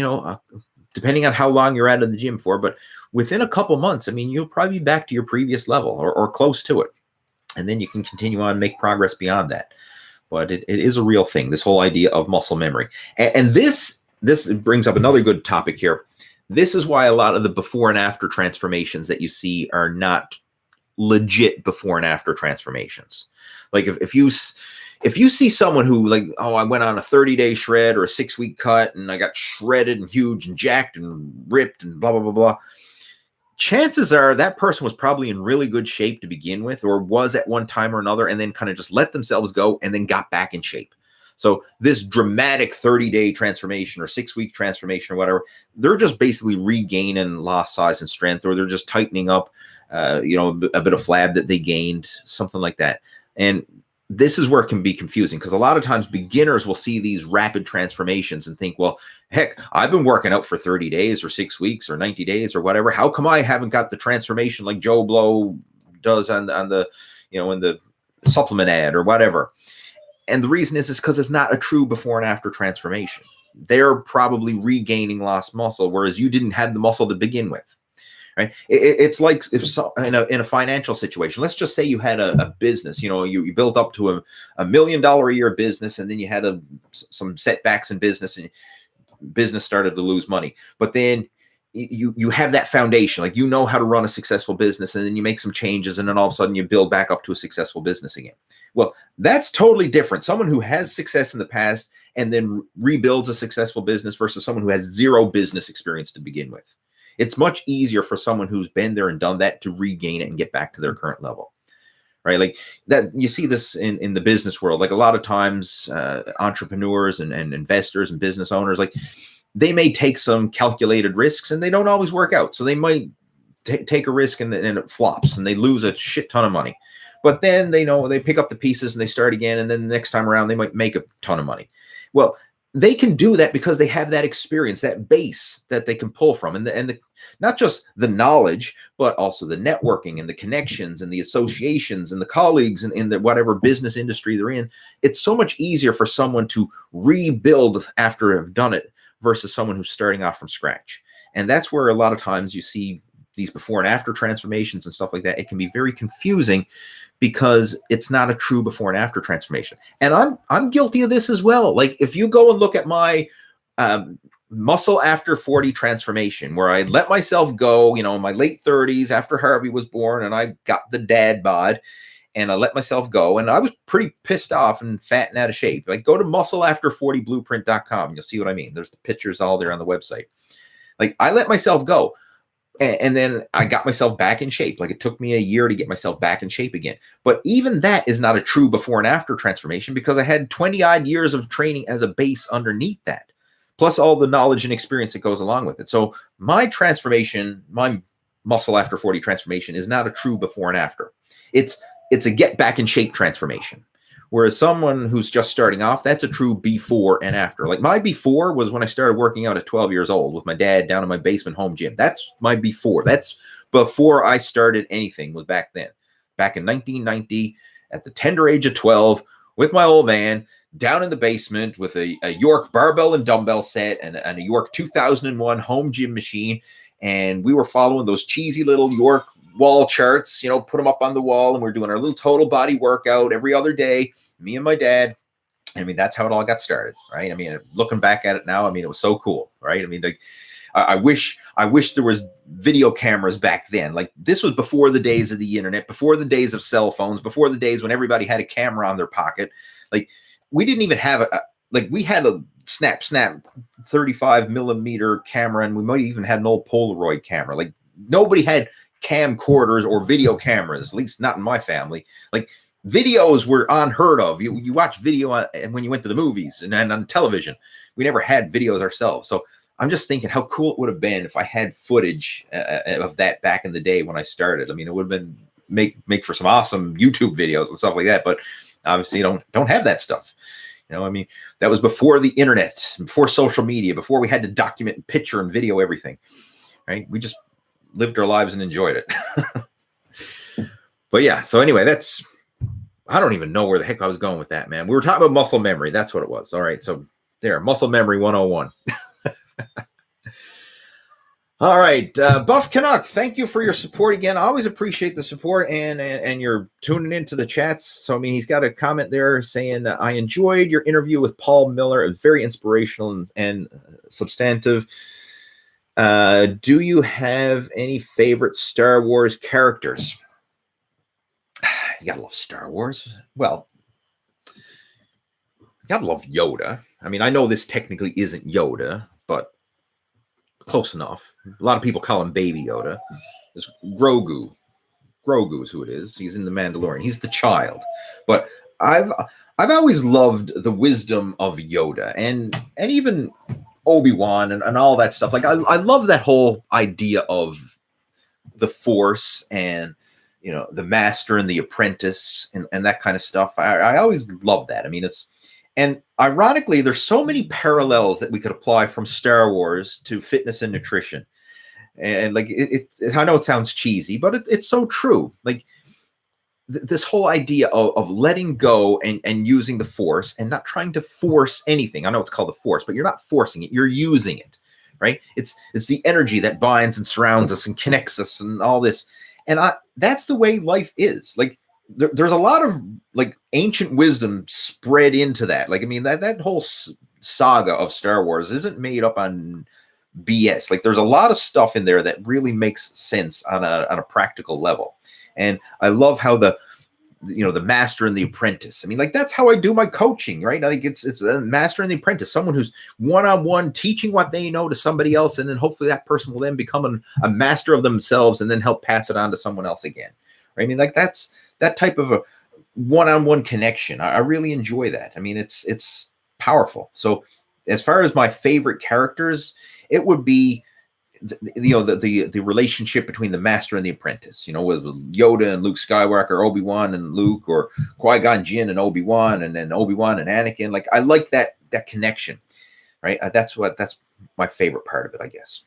depending on how long you're out of the gym for, but within a couple months, I mean, you'll probably be back to your previous level or close to it. And then you can continue on and make progress beyond that. But it is a real thing, this whole idea of muscle memory. And this brings up another good topic here. This is why a lot of the before and after transformations that you see are not legit before and after transformations. Like if you see someone who, like, oh, I went on a 30-day shred or a 6-week cut and I got shredded and huge and jacked and ripped and blah, blah, blah, blah. Chances are that person was probably in really good shape to begin with, or was at one time or another, and then kind of just let themselves go and then got back in shape. So this dramatic 30-day transformation or 6-week transformation or whatever, they're just basically regaining lost size and strength, or they're just tightening up, a bit of flab that they gained, something like that. And this is where it can be confusing, because a lot of times beginners will see these rapid transformations and think, well, heck, I've been working out for 30 days or 6 weeks or 90 days or whatever. How come I haven't got the transformation like Joe Blow does on the, in the supplement ad or whatever? And the reason is because it's not a true before and after transformation. They're probably regaining lost muscle, whereas you didn't have the muscle to begin with. Right? It's like in a financial situation, let's just say you had a business, you built up to $1 million a year business, and then you had some setbacks in business, and business started to lose money. But then you have that foundation, like, how to run a successful business, and then you make some changes, and then all of a sudden you build back up to a successful business again. Well, that's totally different. Someone who has success in the past and then rebuilds a successful business versus someone who has zero business experience to begin with. It's much easier for someone who's been there and done that to regain it and get back to their current level, right? Like that, you see this in the business world. Like, a lot of times, entrepreneurs and investors and business owners, like, they may take some calculated risks and they don't always work out. So they might take a risk and it flops and they lose a shit ton of money. But then they pick up the pieces and they start again. And then the next time around, they might make a ton of money. Well, they can do that because they have that experience, that base that they can pull from, and the not just the knowledge, but also the networking and the connections and the associations and the colleagues in the whatever business industry they're in. It's so much easier for someone to rebuild after have done it versus someone who's starting off from scratch. And that's where a lot of times you see these before and after transformations and stuff like that. It can be very confusing because it's not a true before and after transformation. And I'm guilty of this as well. Like, if you go and look at my muscle after 40 transformation, where I let myself go, in my late 30s after Harvey was born, and I got the dad bod, and I let myself go, and I was pretty pissed off and fat and out of shape. Like, go to muscleafter40blueprint.com. You'll see what I mean. There's the pictures all there on the website. Like, I let myself go. And then I got myself back in shape. Like, it took me a year to get myself back in shape again. But even that is not a true before and after transformation, because I had 20 odd years of training as a base underneath that, plus all the knowledge and experience that goes along with it. So my transformation, my muscle after 40 transformation, is not a true before and after. It's a get back in shape transformation. Whereas someone who's just starting off, that's a true before and after. Like, my before was when I started working out at 12 years old with my dad down in my basement home gym. That's my before. That's before I started anything, was back then. Back in 1990, at the tender age of 12, with my old man down in the basement with a York barbell and dumbbell set and a York 2001 home gym machine. And we were following those cheesy little York wall charts, put them up on the wall, and we're doing our little total body workout every other day, me and my dad. I mean, that's how it all got started, right? I mean, looking back at it now, I mean, it was so cool, right? I mean, like, I wish there was video cameras back then. Like, this was before the days of the internet, before the days of cell phones, before the days when everybody had a camera on their pocket. Like, we didn't even have we had a snap 35 millimeter camera, and we might even had an old Polaroid camera. Like, nobody had camcorders or video cameras, at least not in my family. Like videos were unheard of. You watch video when you went to the movies and on television. We never had videos ourselves. So I'm just thinking how cool it would have been if I had footage of that back in the day when I started. I mean, it would have been make for some awesome YouTube videos and stuff like that. But obviously, you don't have that stuff. You know, I mean, that was before the internet, before social media, before we had to document and picture and video everything. Right? We just lived our lives and enjoyed it. But yeah. So anyway, I don't even know where the heck I was going with that, man. We were talking about muscle memory. That's what it was. All right. So there, muscle memory 101. All right, Buff Canuck, thank you for your support again. I always appreciate the support and you're tuning into the chats. So, I mean, he's got a comment there saying, I enjoyed your interview with Paul Miller. It was very inspirational and substantive. Do you have any favorite Star Wars characters? You gotta love Star Wars. Well, you gotta love Yoda. I mean, I know this technically isn't Yoda, but close enough. A lot of people call him Baby Yoda. It's Grogu. Grogu is who it is. He's in The Mandalorian. He's the child. But I've always loved the wisdom of Yoda and even Obi-Wan and all that stuff. Like I love that whole idea of the Force and, you know, the master and the apprentice and that kind of stuff. I always love that. I mean, and ironically, there's so many parallels that we could apply from Star Wars to fitness and nutrition. And like, I know it sounds cheesy, but it's so true. Like this whole idea of letting go and using the Force and not trying to force anything. I know it's called the Force, but you're not forcing it. You're using it, right? It's the energy that binds and surrounds us and connects us and all this. And that's the way life is. Like, there's a lot of like ancient wisdom spread into that. Like, I mean, that whole saga of Star Wars isn't made up on BS. Like, there's a lot of stuff in there that really makes sense on a practical level. And I love how the master and the apprentice. I mean, like, that's how I do my coaching, right? Like, it's a master and the apprentice, someone who's one-on-one teaching what they know to somebody else, and then hopefully that person will then become a master of themselves and then help pass it on to someone else again. Right? I mean, like, that's that type of a one-on-one connection. I really enjoy that. I mean, it's powerful. So as far as my favorite characters, it would be the relationship between the master and the apprentice, with Yoda and Luke Skywalker, Obi-Wan and Luke, or Qui-Gon Jinn and Obi-Wan, and then Obi-Wan and Anakin. Like, I like that connection, right? That's my favorite part of it, I guess.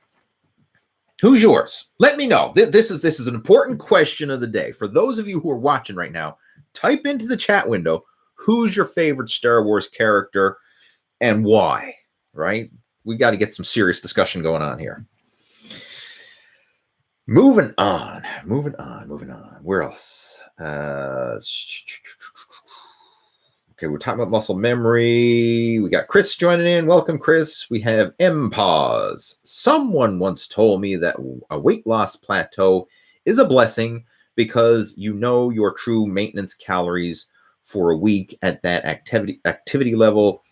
Who's yours? Let me know. This is an important question of the day. For those of you who are watching right now, type into the chat window, who's your favorite Star Wars character and why, right? We got to get some serious discussion going on here. Moving on. Where else? Okay, we're talking about muscle memory. We got Chris joining in. Welcome, Chris. We have MPause. Someone once told me that a weight loss plateau is a blessing because you know your true maintenance calories for a week at that activity level.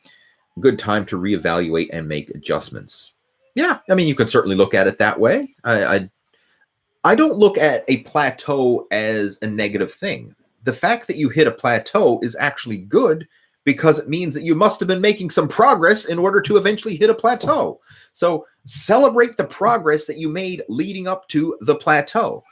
Good time to reevaluate and make adjustments. Yeah, I mean, you could certainly look at it that way. I don't look at a plateau as a negative thing. The fact that you hit a plateau is actually good because it means that you must have been making some progress in order to eventually hit a plateau. So celebrate the progress that you made leading up to the plateau.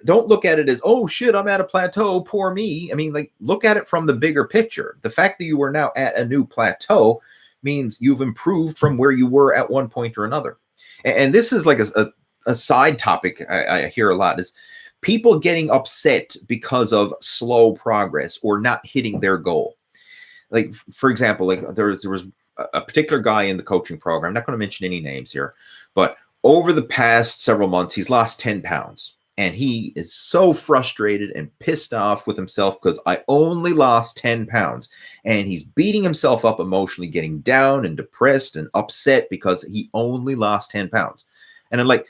Don't look at it as, oh shit, I'm at a plateau, poor me. I mean, like, look at it from the bigger picture. The fact that you are now at a new plateau means you've improved from where you were at one point or another. And this is like a side topic I hear a lot is people getting upset because of slow progress or not hitting their goal. Like, for example, like there was a particular guy in the coaching program. I'm not going to mention any names here, but over the past several months, he's lost 10 pounds. And he is so frustrated and pissed off with himself because I only lost 10 pounds. And he's beating himself up emotionally, getting down and depressed and upset because he only lost 10 pounds. And I'm like,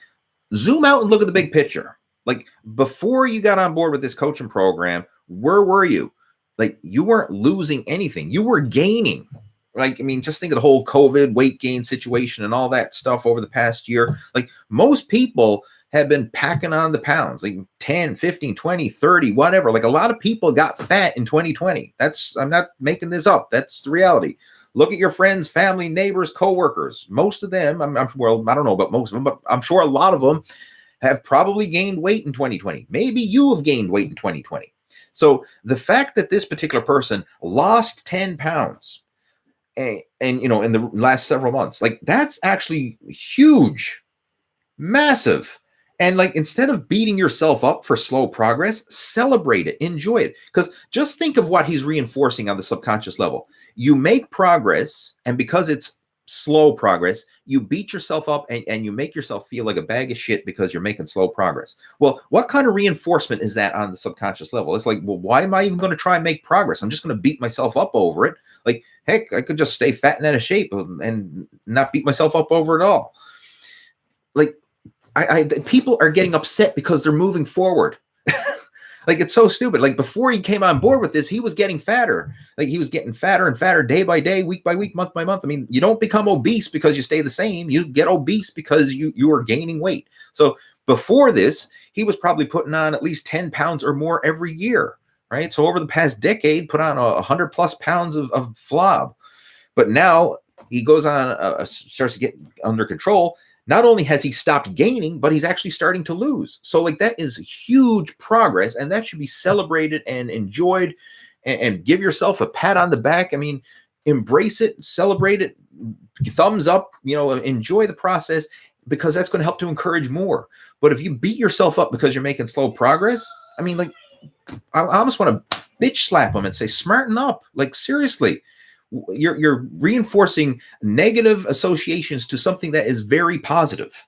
zoom out and look at the big picture. Like, before you got on board with this coaching program, where were you? Like, you weren't losing anything. You were gaining. Like, I mean, just think of the whole COVID weight gain situation and all that stuff over the past year. Like, most people have been packing on the pounds, like 10, 15, 20, 30, whatever. Like a lot of people got fat in 2020. I'm not making this up. That's the reality. Look at your friends, family, neighbors, coworkers. Most of them, well, I don't know about most of them, but I'm sure a lot of them have probably gained weight in 2020. Maybe you have gained weight in 2020. So the fact that this particular person lost 10 pounds and in the last several months, like that's actually huge, massive. And like, instead of beating yourself up for slow progress, celebrate it, enjoy it. Because just think of what he's reinforcing on the subconscious level. You make progress, and because it's slow progress, you beat yourself up and you make yourself feel like a bag of shit because you're making slow progress. Well, what kind of reinforcement is that on the subconscious level? It's like, well, why am I even going to try and make progress? I'm just going to beat myself up over it. Like, heck, I could just stay fat and out of shape and not beat myself up over it all. Like, people are getting upset because they're moving forward. Like, it's so stupid. Like, before he came on board with this, he was getting fatter. Like, he was getting fatter and fatter day by day, week by week, month by month. I mean, you don't become obese because you stay the same. You get obese because you are gaining weight. So before this, he was probably putting on at least 10 pounds or more every year, right? So over the past decade, put on 100 plus pounds of flob. But now he goes on, starts to get under control. Not only has he stopped gaining, but he's actually starting to lose. So like, that is huge progress, and that should be celebrated and enjoyed, and give yourself a pat on the back. I mean, embrace it, celebrate it, thumbs up, enjoy the process, because that's going to help to encourage more. But if you beat yourself up because you're making slow progress, I mean, like, I almost want to bitch slap them and say, smarten up. Like, seriously. You're reinforcing negative associations to something that is very positive.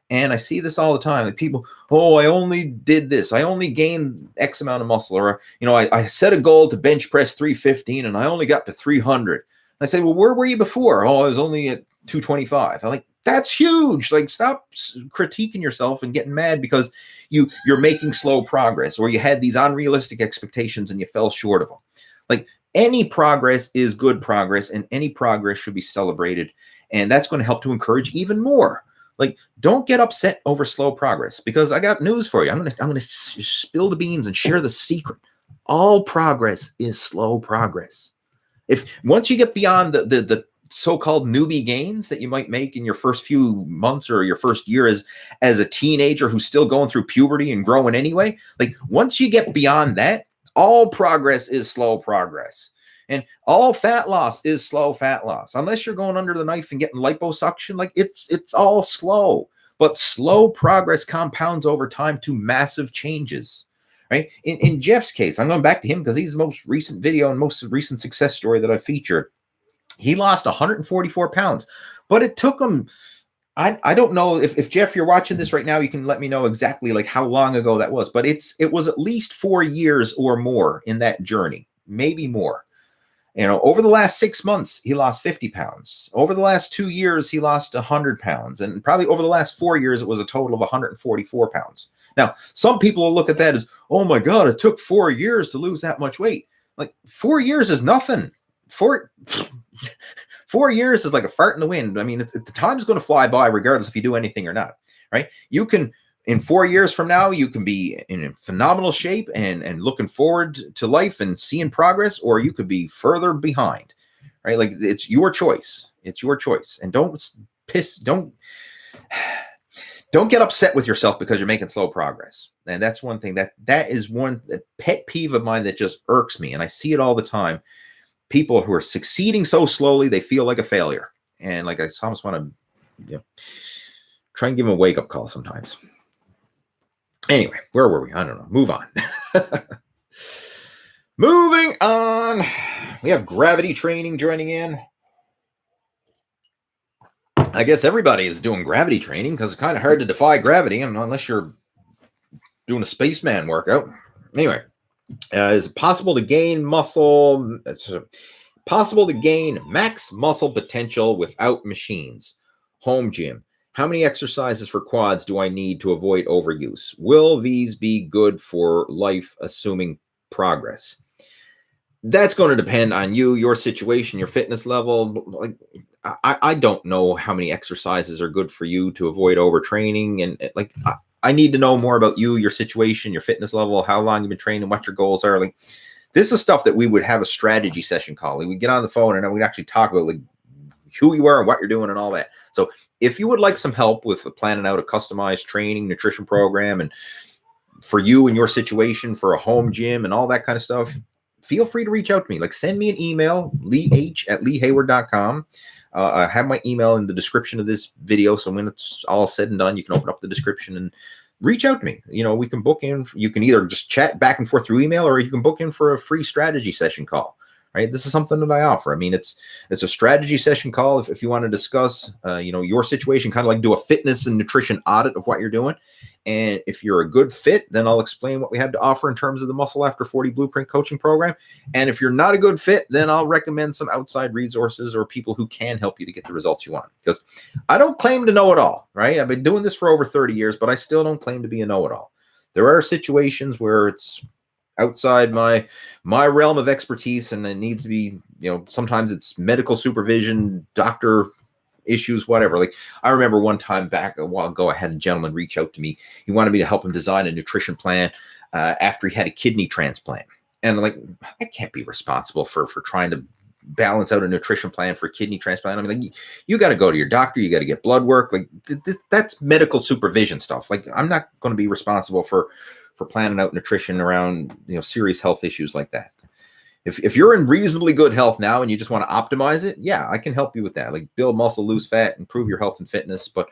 And I see this all the time. Like, people, I only did this. I only gained X amount of muscle. Or, I set a goal to bench press 315 and I only got to 300. And I say, well, where were you before? I was only at 225. I'm like, that's huge. Like, stop critiquing yourself and getting mad because you're making slow progress, or you had these unrealistic expectations and you fell short of them. Like, any progress is good progress, and any progress should be celebrated. And that's going to help to encourage even more. Like, don't get upset over slow progress, because I got news for you. I'm going to spill the beans and share the secret. All progress is slow progress. Once you get beyond the so-called newbie gains that you might make in your first few months or your first year as a teenager who's still going through puberty and growing anyway, like, once you get beyond that, all progress is slow progress. And all fat loss is slow fat loss. Unless you're going under the knife and getting liposuction, like, it's all slow. But slow progress compounds over time to massive changes, right? In Jeff's case, I'm going back to him because he's the most recent video and most recent success story that I featured. He lost 144 pounds, but it took him, I don't know if Jeff, you're watching this right now, you can let me know exactly like how long ago that was, but it was at least 4 years or more in that journey, maybe more. Over the last 6 months, he lost 50 pounds. Over the last 2 years, he lost 100 pounds. And probably over the last 4 years, it was a total of 144 pounds. Now, some people will look at that as, oh my God, it took 4 years to lose that much weight. Like, 4 years is nothing. 4 years is like a fart in the wind. I mean, the time's going to fly by regardless if you do anything or not, right? You can, in 4 years from now, you can be in phenomenal shape and looking forward to life and seeing progress, or you could be further behind, right? Like, it's your choice. It's your choice. And don't get upset with yourself because you're making slow progress. And that's one thing that is one pet peeve of mine that just irks me. And I see it all the time. People who are succeeding so slowly, they feel like a failure. And like, I almost want to try and give them a wake-up call sometimes. Anyway, where were we? I don't know. Move on. Moving on. We have gravity training joining in. I guess everybody is doing gravity training because it's kind of hard to defy gravity unless you're doing a spaceman workout. Anyway. Is it possible to gain muscle? It's possible to gain max muscle potential without machines. Home gym. How many exercises for quads do I need to avoid overuse? Will these be good for life, assuming progress? That's going to depend on you, your situation, your fitness level. Like, I don't know how many exercises are good for you to avoid overtraining. And like, I need to know more about you, your situation, your fitness level, how long you've been training, what your goals are. Like, this is stuff that we would have a strategy session call. Like, we get on the phone and then we'd actually talk about like who you are and what you're doing and all that. So if you would like some help with planning out a customized training, nutrition program, and for you and your situation, for a home gym and all that kind of stuff, feel free to reach out to me. Like, send me an email, leeh@leehayward.com. I have my email in the description of this video. So when it's all said and done, you can open up the description and reach out to me. You know, we can book in. You can either just chat back and forth through email, or you can book in for a free strategy session call. Right? This is something that I offer. I mean, it's a strategy session call if you want to discuss, you know, your situation, kind of like do a fitness and nutrition audit of what you're doing. And if you're a good fit, then I'll explain what we have to offer in terms of the Muscle After 40 Blueprint Coaching Program. And if you're not a good fit, then I'll recommend some outside resources or people who can help you to get the results you want. Because I don't claim to know it all, right? I've been doing this for over 30 years, but I still don't claim to be a know-it-all. There are situations where it's outside my realm of expertise, and it needs to be, you know, sometimes it's medical supervision, doctor issues, whatever. Like, I remember one time back a while ago, I had a gentleman reach out to me. He wanted me to help him design a nutrition plan after he had a kidney transplant. And like, I can't be responsible for trying to balance out a nutrition plan for kidney transplant. I mean, like, you got to go to your doctor, you got to get blood work. Like, that's medical supervision stuff. Like, I'm not going to be responsible for planning out nutrition around, you know, serious health issues like that. If you're in reasonably good health now and you just want to optimize it, yeah, I can help you with that. Like, build muscle, lose fat, improve your health and fitness. But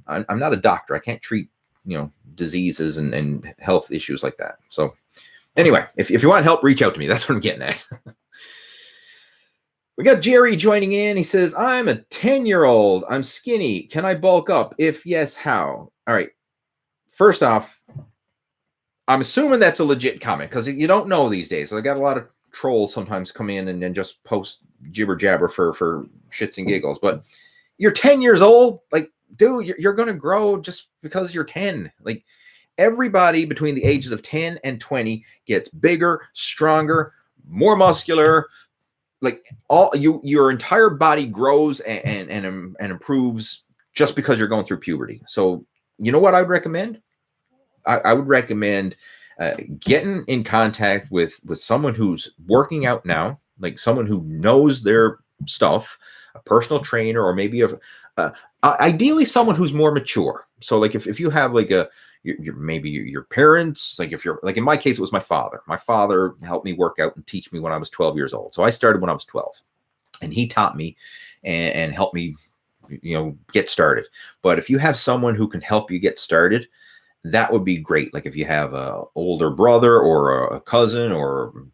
I'm not a doctor. I can't treat, you know, diseases and health issues like that. So anyway, if you want help, reach out to me. That's what I'm getting at. We got Jerry joining in. He says, I'm a 10-year-old. I'm skinny. Can I bulk up? If yes, how? All right. First off, I'm assuming that's a legit comment, because you don't know these days. So I got a lot of trolls sometimes come in and just post jibber jabber for shits and giggles. But you're 10 years old. Like, dude, you're going to grow just because you're 10. Like, everybody between the ages of 10 and 20 gets bigger, stronger, more muscular. Like, your entire body grows and improves just because you're going through puberty. So you know what I would recommend? I would recommend getting in contact with someone who's working out now, like someone who knows their stuff, a personal trainer, or maybe ideally someone who's more mature. So like if you have like maybe your parents, like if you're like, in my case, it was my father. My father helped me work out and teach me when I was 12 years old. So I started when I was 12, and he taught me and helped me, you know, get started. But if you have someone who can help you get started, that would be great. Like if you have a older brother or a cousin or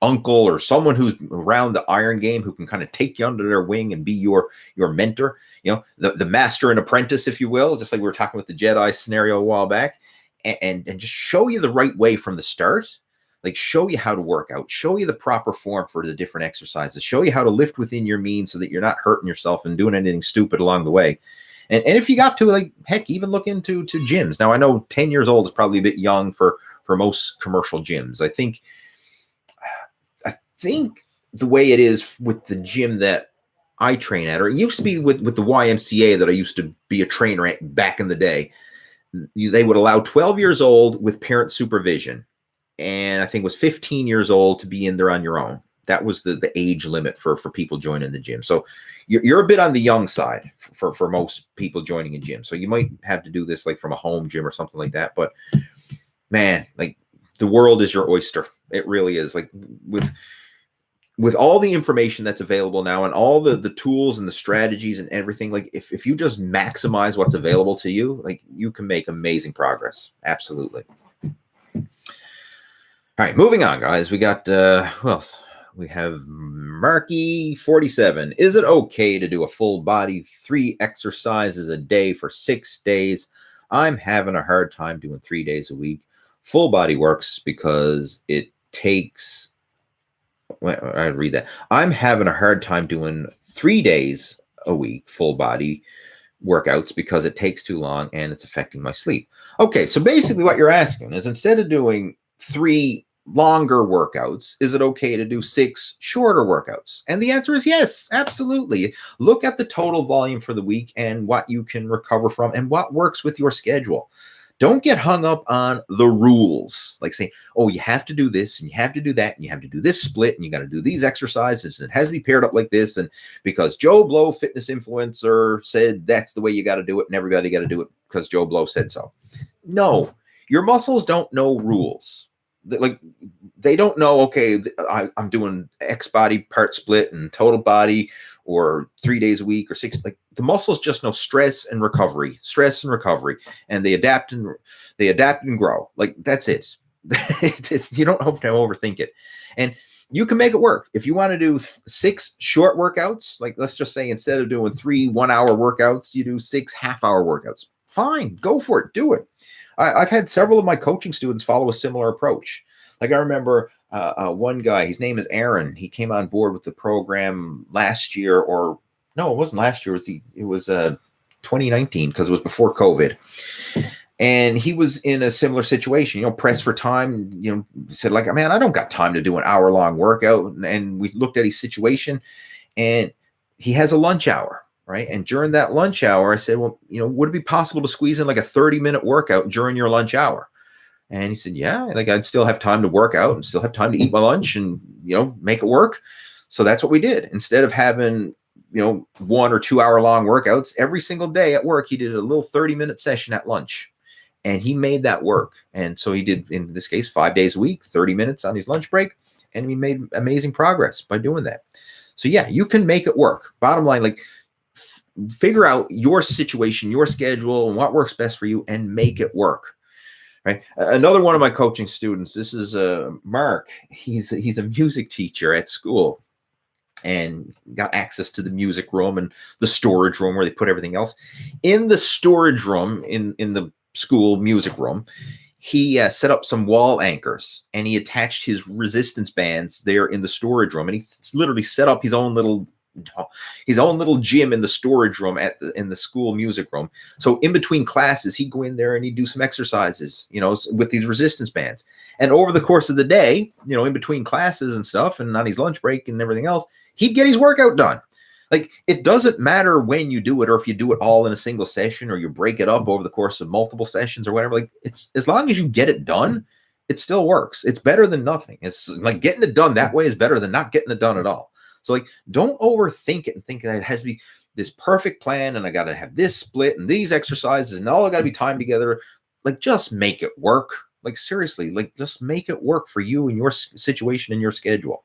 uncle or someone who's around the iron game who can kind of take you under their wing and be your mentor, you know, the master and apprentice, if you will, just like we were talking with the Jedi scenario a while back, and just show you the right way from the start. Like, show you how to work out, show you the proper form for the different exercises, show you how to lift within your means so that you're not hurting yourself and doing anything stupid along the way. And if you got to, like, heck, even look into gyms. Now, I know 10 years old is probably a bit young for most commercial gyms. I think the way it is with the gym that I train at, or it used to be with the YMCA that I used to be a trainer at back in the day, they would allow 12 years old with parent supervision. And I think it was 15 years old to be in there on your own. That was the age limit for people joining the gym. So you're a bit on the young side for most people joining a gym. So you might have to do this like from a home gym or something like that. But man, like, the world is your oyster. It really is. Like, with all the information that's available now and all the tools and the strategies and everything, like if you just maximize what's available to you, like, you can make amazing progress. Absolutely. All right, moving on, guys. We got who else? We have Marky 47. Is it okay to do a full body 3 exercises a day for 6 days? I'm having a hard time doing 3 days a week. Full body works because it takes, I read that. I'm having a hard time doing 3 days a week, full body workouts, because it takes too long and it's affecting my sleep. Okay, so basically what you're asking is, instead of doing 3 longer workouts, is it okay to do 6 shorter workouts? And the answer is yes, absolutely. Look at the total volume for the week and what you can recover from and what works with your schedule. Don't get hung up on the rules, like saying, oh, you have to do this and you have to do that and you have to do this split and you got to do these exercises and it has to be paired up like this. And because Joe Blow, fitness influencer, said that's the way you got to do it and everybody got to do it because Joe Blow said so. No, your muscles don't know rules. Like they don't know, okay, I'm doing X body part split and total body or 3 days a week or 6. Like the muscles just know stress and recovery, and they adapt and grow. Like that's it. You don't have to overthink it. And you can make it work. If you want to do 6 short workouts, like let's just say instead of doing 3 1-hour workouts, you do 6 half-hour workouts. Fine, go for it, do it. I've had several of my coaching students follow a similar approach. Like I remember one guy, his name is Aaron. He came on board with the program last year, or no, it wasn't last year. It was 2019 because it was before COVID. And he was in a similar situation, pressed for time, said like, man, I don't got time to do an hour-long workout. And we looked at his situation and he has a lunch hour. Right. And during that lunch hour, I said, well, would it be possible to squeeze in like a 30-minute workout during your lunch hour? And he said, yeah, like I'd still have time to work out and still have time to eat my lunch and, make it work. So that's what we did. Instead of having, 1 or 2 hour long workouts every single day at work, he did a little 30-minute session at lunch and he made that work. And so he did, in this case, 5 days a week, 30 minutes on his lunch break. And he made amazing progress by doing that. So yeah, you can make it work. Bottom line, like, figure out your situation, your schedule, and what works best for you and make it work. Right. Another one of my coaching students, this is Mark. He's a music teacher at school and got access to the music room and the storage room where they put everything else. In the storage room, in the school music room, he set up some wall anchors and he attached his resistance bands there in the storage room. And he literally set up his own little gym in the storage room in the school music room. So in between classes, he'd go in there and he'd do some exercises, with these resistance bands. And over the course of the day, in between classes and stuff and on his lunch break and everything else, he'd get his workout done. Like it doesn't matter when you do it or if you do it all in a single session or you break it up over the course of multiple sessions or whatever. Like it's as long as you get it done, it still works. It's better than nothing. It's like getting it done that way is better than not getting it done at all. So like, don't overthink it and think that it has to be this perfect plan and I got to have this split and these exercises and all got to be timed together. Like, just make it work. Like, seriously, like just make it work for you and your situation and your schedule.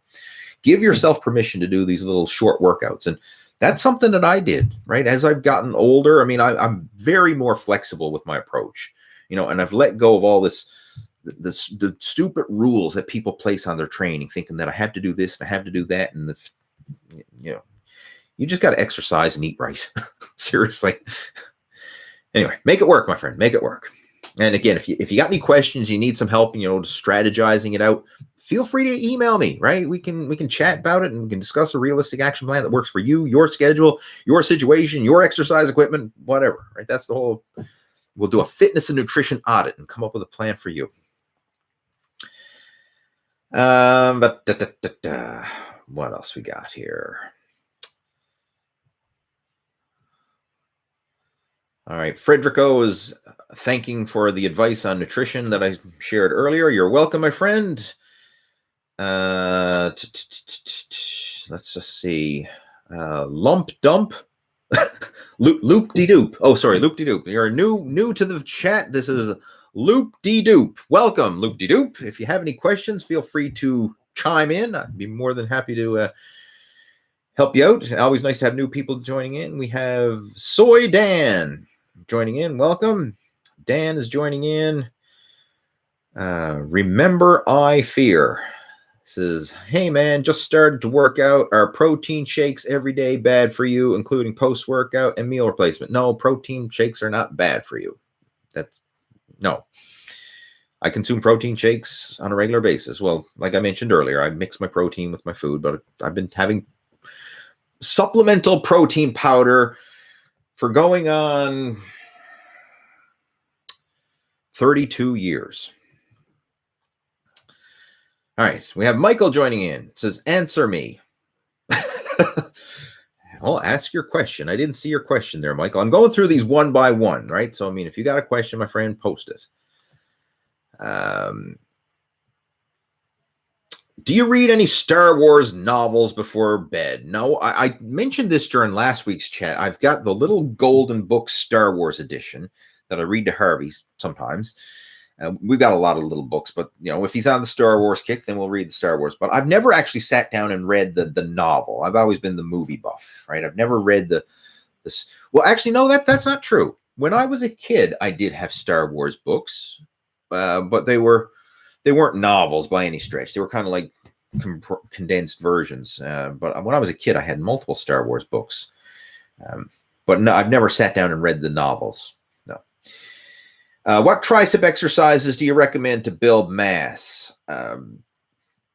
Give yourself permission to do these little short workouts. And that's something that I did, right? As I've gotten older, I mean, I'm very more flexible with my approach, and I've let go of all the stupid rules that people place on their training, thinking that I have to do this and I have to do that. And you just got to exercise and eat right. Seriously. Anyway, make it work, my friend. Make it work. And again, if you got any questions, you need some help, strategizing it out, feel free to email me, right? We can chat about it and we can discuss a realistic action plan that works for you, your schedule, your situation, your exercise equipment, whatever, right? That's the whole, we'll do a fitness and nutrition audit and come up with a plan for you. What else we got here? All right. Frederico is thanking for the advice on nutrition that I shared earlier. You're welcome, my friend. Let's just see. Lump dump. Loop-de-doop. Oh, sorry. Loop-de-doop. You're new to the chat. This is Loop-de-doop. Welcome, Loop-de-doop. If you have any questions, feel free to chime in. I'd be more than happy to help you out. Always nice to have new people joining in. We have Soy Dan joining in. Welcome. Dan is joining in. Remember I Fear says, hey man, just started to work out. Are protein shakes every day bad for you, including post-workout and meal replacement? No, protein shakes are not bad for you. No. I consume protein shakes on a regular basis. Well, like I mentioned earlier, I mix my protein with my food, but I've been having supplemental protein powder for going on 32 years. All right, we have Michael joining in. It says, answer me. Well, ask your question. I didn't see your question there, Michael. I'm going through these one by one, right? So, I mean, if you got a question, my friend, post it. Do you read any Star Wars novels before bed? No, I mentioned this during last week's chat. I've got the little golden book Star Wars edition that I read to Harvey sometimes. We've got a lot of little books, but if he's on the Star Wars kick, then we'll read the Star Wars. But I've never actually sat down and read the novel. I've always been the movie buff, right? I've never read this. Well, actually, no, that's not true. When I was a kid, I did have Star Wars books, but they weren't novels by any stretch. They were kind of like condensed versions. But when I was a kid, I had multiple Star Wars books. But no, I've never sat down and read the novels. No. What tricep exercises do you recommend to build mass?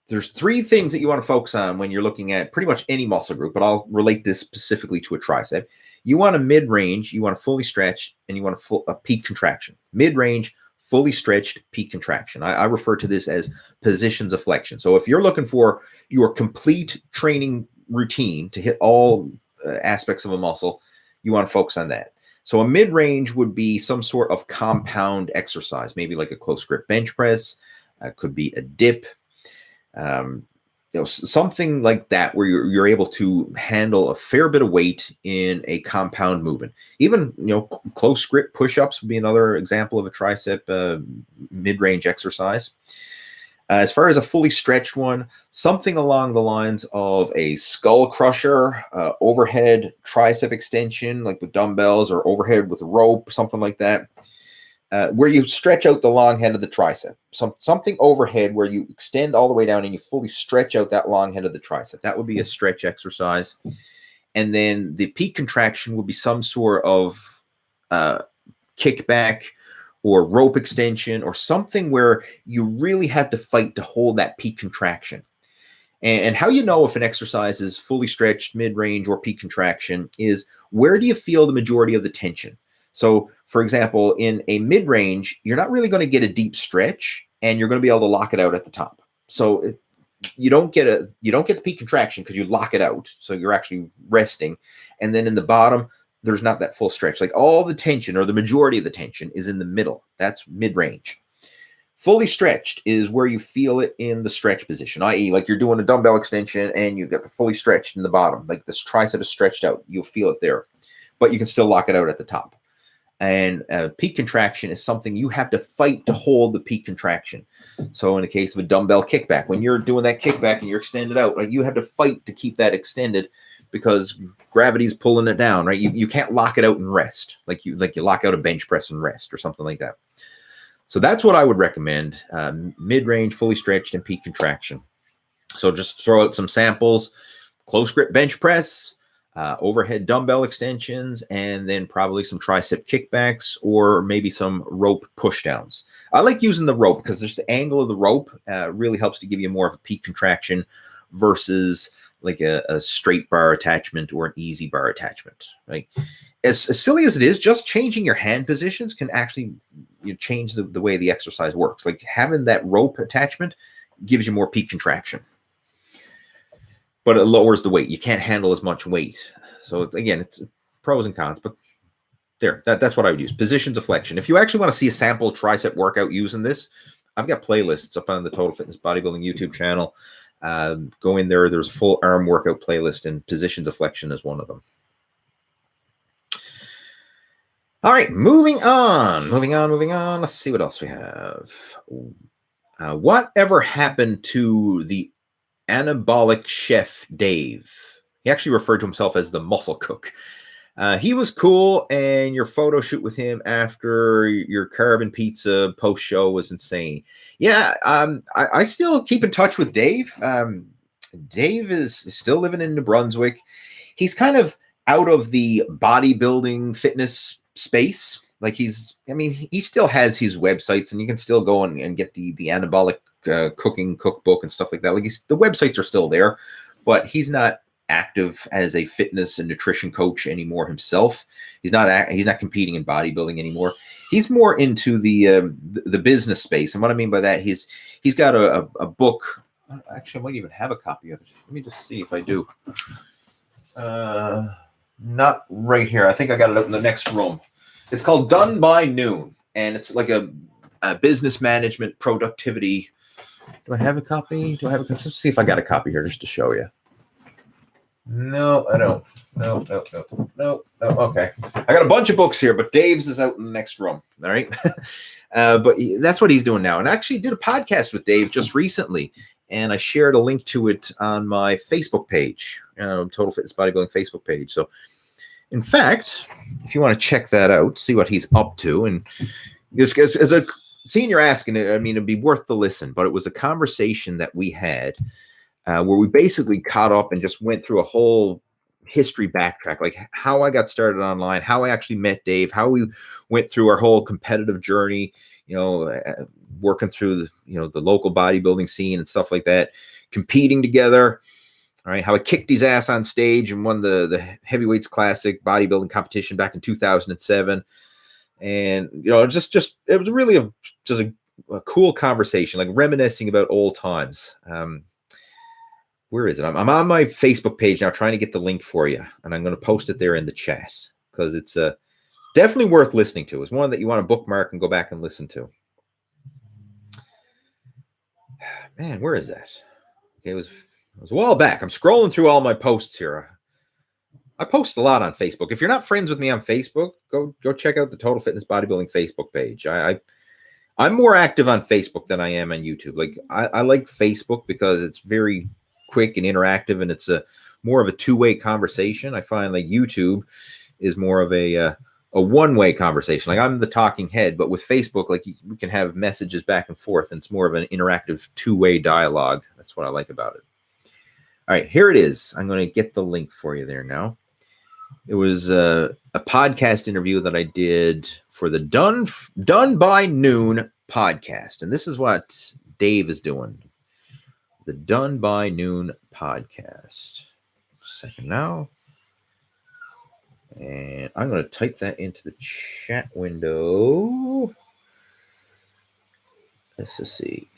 There's 3 things that you want to focus on when you're looking at pretty much any muscle group, but I'll relate this specifically to a tricep. You want a mid-range, you want a fully stretched, and you want a peak contraction. Mid-range, fully stretched peak contraction. I refer to this as positions of flexion. So if you're looking for your complete training routine to hit all aspects of a muscle, you want to focus on that. So a mid-range would be some sort of compound exercise, maybe like a close grip bench press, could be a dip, something like that where you're able to handle a fair bit of weight in a compound movement. Even close grip push-ups would be another example of a tricep mid-range exercise. As far as a fully stretched one, something along the lines of a skull crusher, overhead tricep extension, like with dumbbells, or overhead with a rope, something like that, where you stretch out the long head of the tricep. Something overhead where you extend all the way down and you fully stretch out that long head of the tricep. That would be a stretch exercise. And then the peak contraction would be some sort of kickback or rope extension, or something where you really have to fight to hold that peak contraction. And how you know if an exercise is fully stretched, mid-range, or peak contraction is where do you feel the majority of the tension? So, for example, in a mid-range, you're not really going to get a deep stretch, and you're going to be able to lock it out at the top. So you don't get the peak contraction because you lock it out. So you're actually resting. And then in the bottom, there's not that full stretch. Like all the tension, or the majority of the tension, is in the middle. That's mid-range. Fully stretched is where you feel it in the stretch position, i.e. like you're doing a dumbbell extension and you've got the fully stretched in the bottom. Like this tricep is stretched out. You'll feel it there. But you can still lock it out at the top. And peak contraction is something you have to fight to hold the peak contraction. So in the case of a dumbbell kickback, when you're doing that kickback and you're extended out, like you have to fight to keep that extended because gravity's pulling it down, right? You can't lock it out and rest like you lock out a bench press and rest or something like that. So that's what I would recommend: mid-range, fully stretched, and peak contraction. So just throw out some samples: close grip bench press, overhead dumbbell extensions, and then probably some tricep kickbacks or maybe some rope pushdowns. I like using the rope because just the angle of the rope really helps to give you more of a peak contraction versus like a straight bar attachment or an easy bar attachment. Right? As silly as it is, just changing your hand positions can actually change the way the exercise works. Like having that rope attachment gives you more peak contraction, but it lowers the weight. You can't handle as much weight. So again, it's pros and cons, but that's what I would use. Positions of flexion. If you actually want to see a sample tricep workout using this, I've got playlists up on the Total Fitness Bodybuilding YouTube channel. Go in there. There's a full arm workout playlist, and positions of flexion is one of them. All right, moving on. Let's see what else we have. Whatever happened to the Anabolic Chef Dave? He actually referred to himself as the muscle cook. He was cool, and your photo shoot with him after your carb and pizza post show was insane. Yeah, I still keep in touch with Dave. Dave is still living in New Brunswick. He's kind of out of the bodybuilding fitness space. Like he still has his websites, and you can still go and get the anabolic cooking cookbook and stuff like that. Like the websites are still there, but he's not active as a fitness and nutrition coach anymore himself. He's not competing in bodybuilding anymore. He's more into the business space. And what I mean by that, he's got a book. Actually, I might even have a copy of it. Let me just see if I do. Not right here. I think I got it up in the next room. It's called Done by Noon, and it's like a business management productivity. Do I have a copy? Let's see if I got a copy here just to show you. No, I don't. No. Okay. I got a bunch of books here, but Dave's is out in the next room. All right. But that's what he's doing now. And I actually did a podcast with Dave just recently, and I shared a link to it on my Facebook page, Total Fitness Bodybuilding Facebook page. So, in fact, if you want to check that out, see what he's up to, and as a seeing you're asking, I mean, it'd be worth the listen. But it was a conversation that we had where we basically caught up and just went through a whole history backtrack, like how I got started online, how I actually met Dave, how we went through our whole competitive journey, working through the local bodybuilding scene and stuff like that, competing together. All right, how I kicked his ass on stage and won the heavyweights classic bodybuilding competition back in 2007. And just it was really a cool conversation, like reminiscing about old times. Where is it? I'm on my Facebook page now, trying to get the link for you, and I'm going to post it there in the chat because it's definitely worth listening to. It's one that you want to bookmark and go back and listen to. Man, where is that? Okay, it was a while back. I'm scrolling through all my posts here. I post a lot on Facebook. If you're not friends with me on Facebook, go check out the Total Fitness Bodybuilding Facebook page. I'm more active on Facebook than I am on YouTube. Like I like Facebook because it's very quick and interactive, and it's more of a two-way conversation. I find like YouTube is more of a one-way conversation. Like I'm the talking head, but with Facebook, like we can have messages back and forth, and it's more of an interactive two-way dialogue. That's what I like about it. All right, here it is. I'm going to get the link for you there now. It was a podcast interview that I did for the Done by Noon podcast, and this is what Dave is doing. The Done by Noon podcast. Second now. And I'm going to type that into the chat window. Let's just see.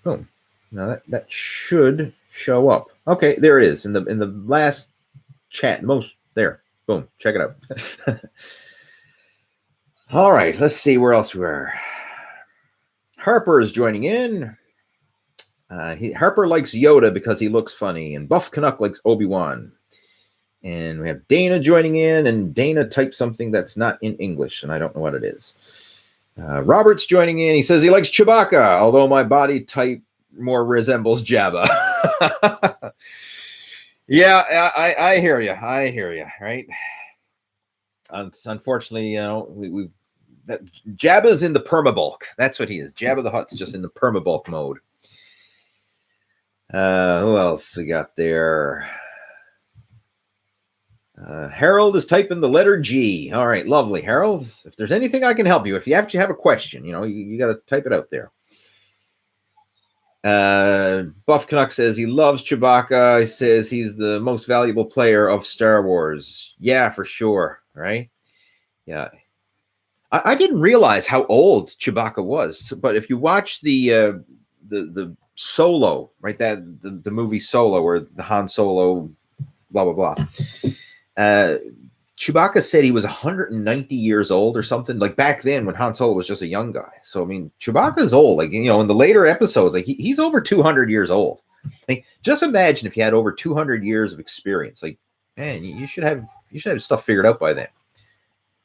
Boom. Now that should show up. Okay, there it is in the last chat. There. Boom. Check it out. All right. Let's see where else we are. Harper is joining in. Harper likes Yoda because he looks funny, and Buff Canuck likes Obi-Wan. And we have Dana joining in, and Dana typed something that's not in English, and I don't know what it is. Robert's joining in. He says he likes Chewbacca, although my body type more resembles Jabba. Yeah, I hear you. I hear you. Right? Unfortunately, that Jabba's in the permabulk. That's what he is. Jabba the Hutt's just in the permabulk mode. Who else we got there? Harold is typing the letter G. All right, lovely, Harold. If there's anything I can help you, if you actually have a question, you got to type it out there. Buff Canuck says he loves Chewbacca. He says he's the most valuable player of Star Wars. Yeah, for sure. Right? Yeah. I didn't realize how old Chewbacca was, but if you watch the Solo, right? That the movie Solo, or the Han Solo, blah blah blah. Chewbacca said he was 190 years old or something, like back then when Han Solo was just a young guy. So I mean, Chewbacca's old. Like in the later episodes, like he's over 200 years old. Like just imagine if you had over 200 years of experience. Like man, you should have stuff figured out by then.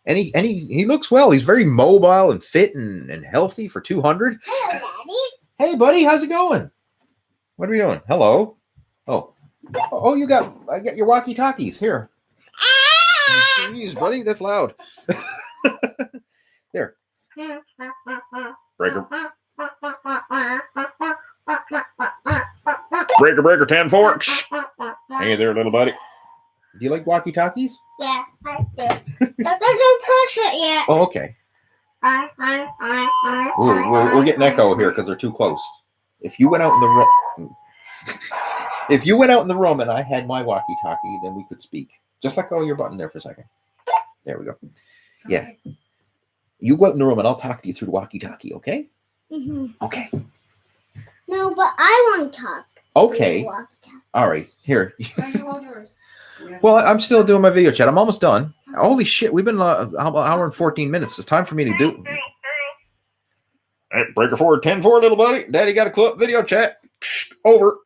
And he looks well. He's very mobile and fit and healthy for 200. Hello, Daddy. Hey, buddy, how's it going? What are we doing? Hello. Oh, I got your walkie-talkies here. Jeez, buddy, that's loud. There. Breaker. Breaker 10-4. Hey there, little buddy. Do you like walkie-talkies? Yeah, I do. Don't push it yet. Oh, okay. Ooh, we're getting echo here because they're too close. If you went out in the room, and I had my walkie-talkie, then we could speak. Just let go of your button there for a second. There we go. Yeah. You go out in the room, and I'll talk to you through the walkie-talkie. Okay? Mm-hmm. Okay. No, but I want to talk. Okay. All right. Here. Well, I'm still doing my video chat. I'm almost done. Holy shit. We've been an hour and 14 minutes. It's time for me to do. All right, breaker forward 10-4, little buddy. Daddy got a clip video chat. Over.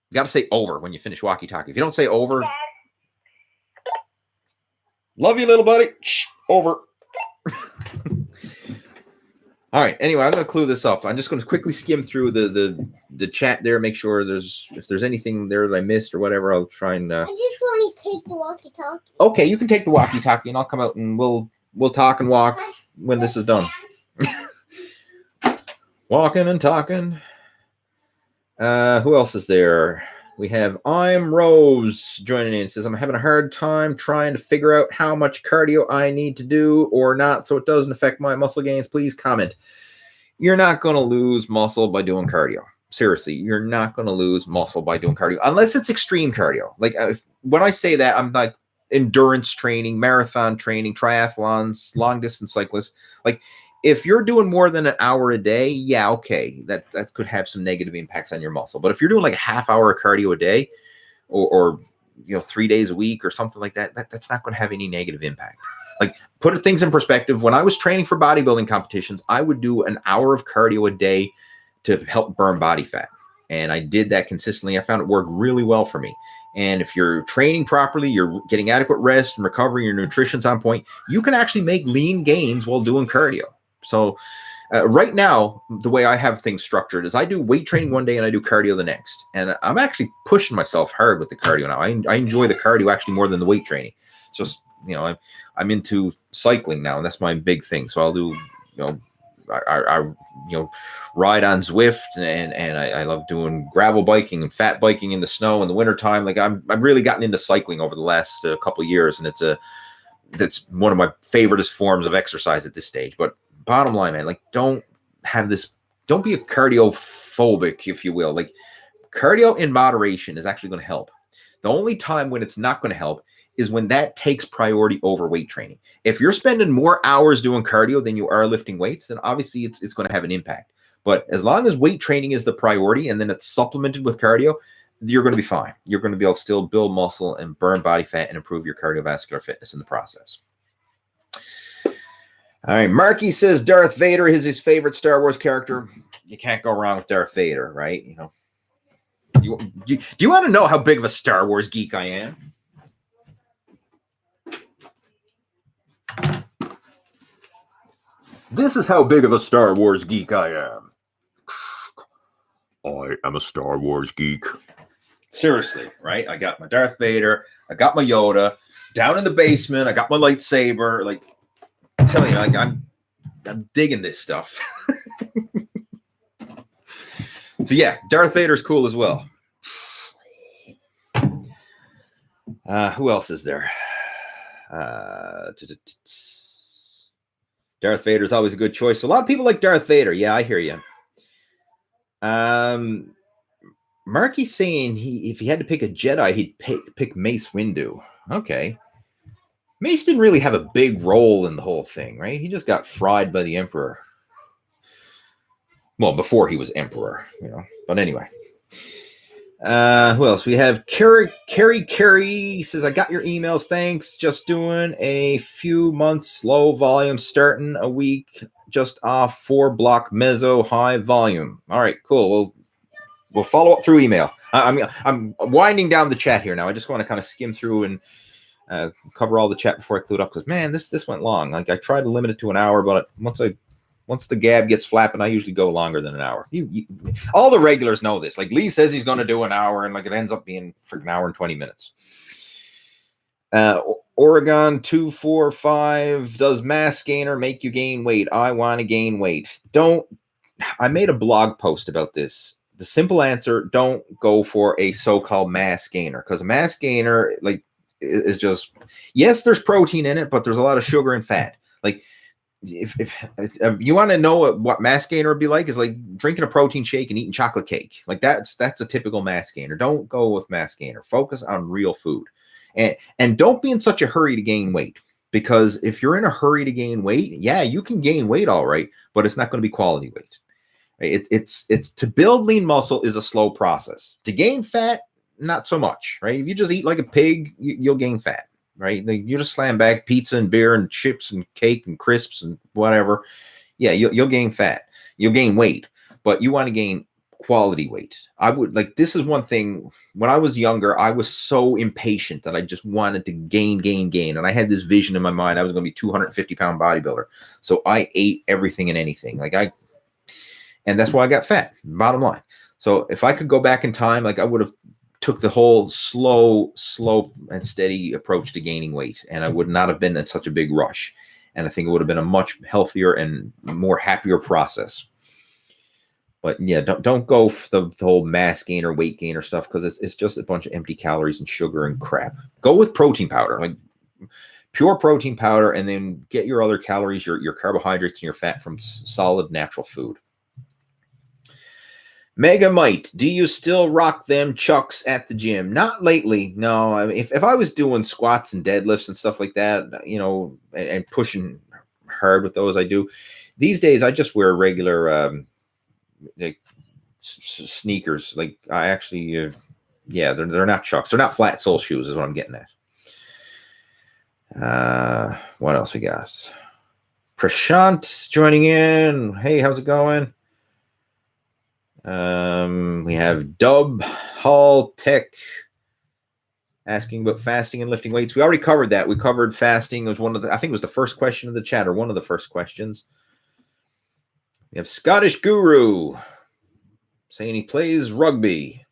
You got to say over when you finish walkie-talkie. If you don't say over. Love you, little buddy. Over. All right. Anyway, I'm going to clue this up. I'm just going to quickly skim through the chat there, make sure if there's anything there that I missed or whatever. I'll try and. I just want to take the walkie-talkie. Okay, you can take the walkie-talkie, and I'll come out and we'll talk and walk when this is done. Walking and talking. Who else is there? We have I'm Rose joining in. It says, I'm having a hard time trying to figure out how much cardio I need to do or not so it doesn't affect my muscle gains. Please comment. You're not going to lose muscle by doing cardio. Seriously, you're not going to lose muscle by doing cardio unless it's extreme cardio. Like when I say that, I'm like endurance training, marathon training, triathlons, long distance cyclists. Like if you're doing more than an hour a day, yeah, okay, that could have some negative impacts on your muscle. But if you're doing like a half hour of cardio a day or 3 days a week or something like that, that's not going to have any negative impact. Like put things in perspective. When I was training for bodybuilding competitions, I would do an hour of cardio a day to help burn body fat. And I did that consistently. I found it worked really well for me. And if you're training properly, you're getting adequate rest and recovery, your nutrition's on point, you can actually make lean gains while doing cardio. So right now, the way I have things structured is I do weight training one day and I do cardio the next. And I'm actually pushing myself hard with the cardio now. I enjoy the cardio actually more than the weight training. It's just, I'm into cycling now, and that's my big thing. So I'll do, I ride on Zwift, and I love doing gravel biking and fat biking in the snow in the wintertime. Like I've really gotten into cycling over the last couple of years, and that's one of my favoriteest forms of exercise at this stage. But bottom line, man, like don't be a cardio phobic, if you will. Like cardio in moderation is actually going to help. The only time when it's not going to help is when that takes priority over weight training. If you're spending more hours doing cardio than you are lifting weights, then obviously it's going to have an impact. But as long as weight training is the priority and then it's supplemented with cardio, you're going to be fine. You're going to be able to still build muscle and burn body fat and improve your cardiovascular fitness in the process. All right, Marky says Darth Vader is his favorite Star Wars character. You can't go wrong with Darth Vader, right? Do you want to know how big of a Star Wars geek I am? This is how big of a Star Wars geek I am. I am a Star Wars geek. Seriously, right? I got my Darth Vader. I got my Yoda. Down in the basement, I got my lightsaber. Like, I'm telling you, like I'm digging this stuff. So yeah, Darth Vader's cool as well. Who else is there? Darth Vader is always a good choice. A lot of people like Darth Vader. Yeah, I hear you. Marky's saying if he had to pick a Jedi, he'd pick Mace Windu. Okay. Mace didn't really have a big role in the whole thing, right? He just got fried by the Emperor. Well, before he was Emperor, But anyway. Who else? We have Carrie says, I got your emails. Thanks. Just doing a few months low volume, starting a week just off 4-block meso high volume. All right, cool. We'll follow up through email. I'm winding down the chat here now. I just want to kind of skim through and cover all the chat before I clue it up because man, this went long. Like I tried to limit it to an hour, but once the gab gets flapping, I usually go longer than an hour. All the regulars know this. Like Lee says he's going to do an hour, and like it ends up being for an hour and 20 minutes. Oregon 245, does mass gainer make you gain weight? I want to gain weight. I made a blog post about this. The simple answer, don't go for a so-called mass gainer because a mass gainer is just, yes, there's protein in it, but there's a lot of sugar and fat. Like, if you want to know what mass gainer would be like, is like drinking a protein shake and eating chocolate cake. Like that's a typical mass gainer. Don't go with mass gainer. Focus on real food, and don't be in such a hurry to gain weight, because if you're in a hurry to gain weight, yeah, you can gain weight all right, but it's not going to be quality weight. Right? It's to build lean muscle is a slow process. To gain fat, not so much, right? If you just eat like a pig, you'll gain fat, right? You just slam back pizza and beer and chips and cake and crisps and whatever. Yeah, you'll gain fat. You'll gain weight, but you want to gain quality weight. I would like, this is one thing. When I was younger, I was so impatient that I just wanted to gain. And I had this vision in my mind. I was going to be 250-pound bodybuilder. So I ate everything and anything. And that's why I got fat, bottom line. So if I could go back in time, like I would have took the whole slow and steady approach to gaining weight, and I would not have been in such a big rush. And I think it would have been a much healthier and more happier process. But yeah, don't go for the whole mass gain or weight gain or stuff, because it's just a bunch of empty calories and sugar and crap. Go with protein powder, like pure protein powder, and then get your other calories, your carbohydrates and your fat from solid natural food. Megamite, do you still rock them chucks at the gym? Not lately, no. I mean, if I was doing squats and deadlifts and stuff like that, and pushing hard with those, I do. These days, I just wear regular like sneakers. Like I actually, they're not chucks. They're not flat sole shoes, is what I'm getting at. What else we got? Prashant joining in. Hey, how's it going? We have Dub Hall Tech asking about fasting and lifting weights. We already covered that. We covered fasting. It was I think it was the first question of the chat, or one of the first questions. We have Scottish Guru saying he plays rugby.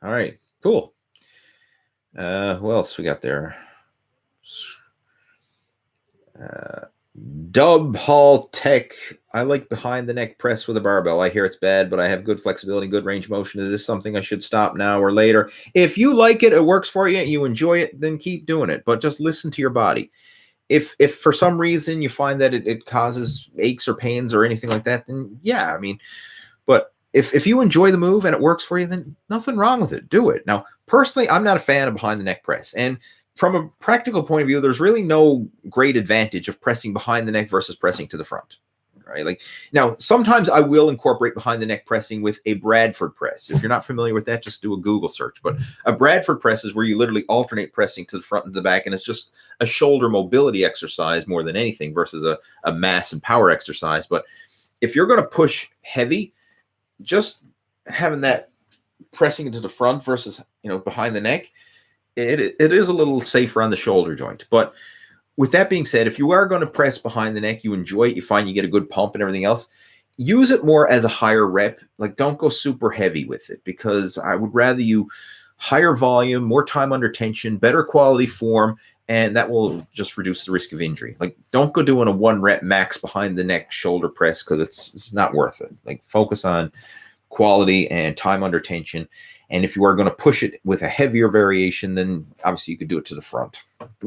All right, cool. Who else we got there? Dub Hall Tech. I like behind the neck press with a barbell. I hear it's bad, but I have good flexibility, good range of motion. Is this something I should stop now or later? If you like it, it works for you, you enjoy it, then keep doing it. But just listen to your body. If for some reason you find that it causes aches or pains or anything like that, then yeah, I mean, but if you enjoy the move and it works for you, then nothing wrong with it. Do it. Now, personally, I'm not a fan of behind the neck press. And from a practical point of view, there's really no great advantage of pressing behind the neck versus pressing to the front, right? Like now, sometimes I will incorporate behind the neck pressing with a Bradford press. If you're not familiar with that, just do a Google search. But a Bradford press is where you literally alternate pressing to the front and the back, and it's just a shoulder mobility exercise more than anything versus a mass and power exercise. But if you're going to push heavy, just having that pressing into the front versus behind the neck, it is a little safer on the shoulder joint. But with that being said, if you are going to press behind the neck, you enjoy it, you find you get a good pump and everything else, use it more as a higher rep. Like don't go super heavy with it, because I would rather you higher volume, more time under tension, better quality form, and that will just reduce the risk of injury. Like don't go doing a 1 rep max behind the neck shoulder press, because it's not worth it. Like focus on quality and time under tension. And if you are going to push it with a heavier variation, then obviously you could do it to the front.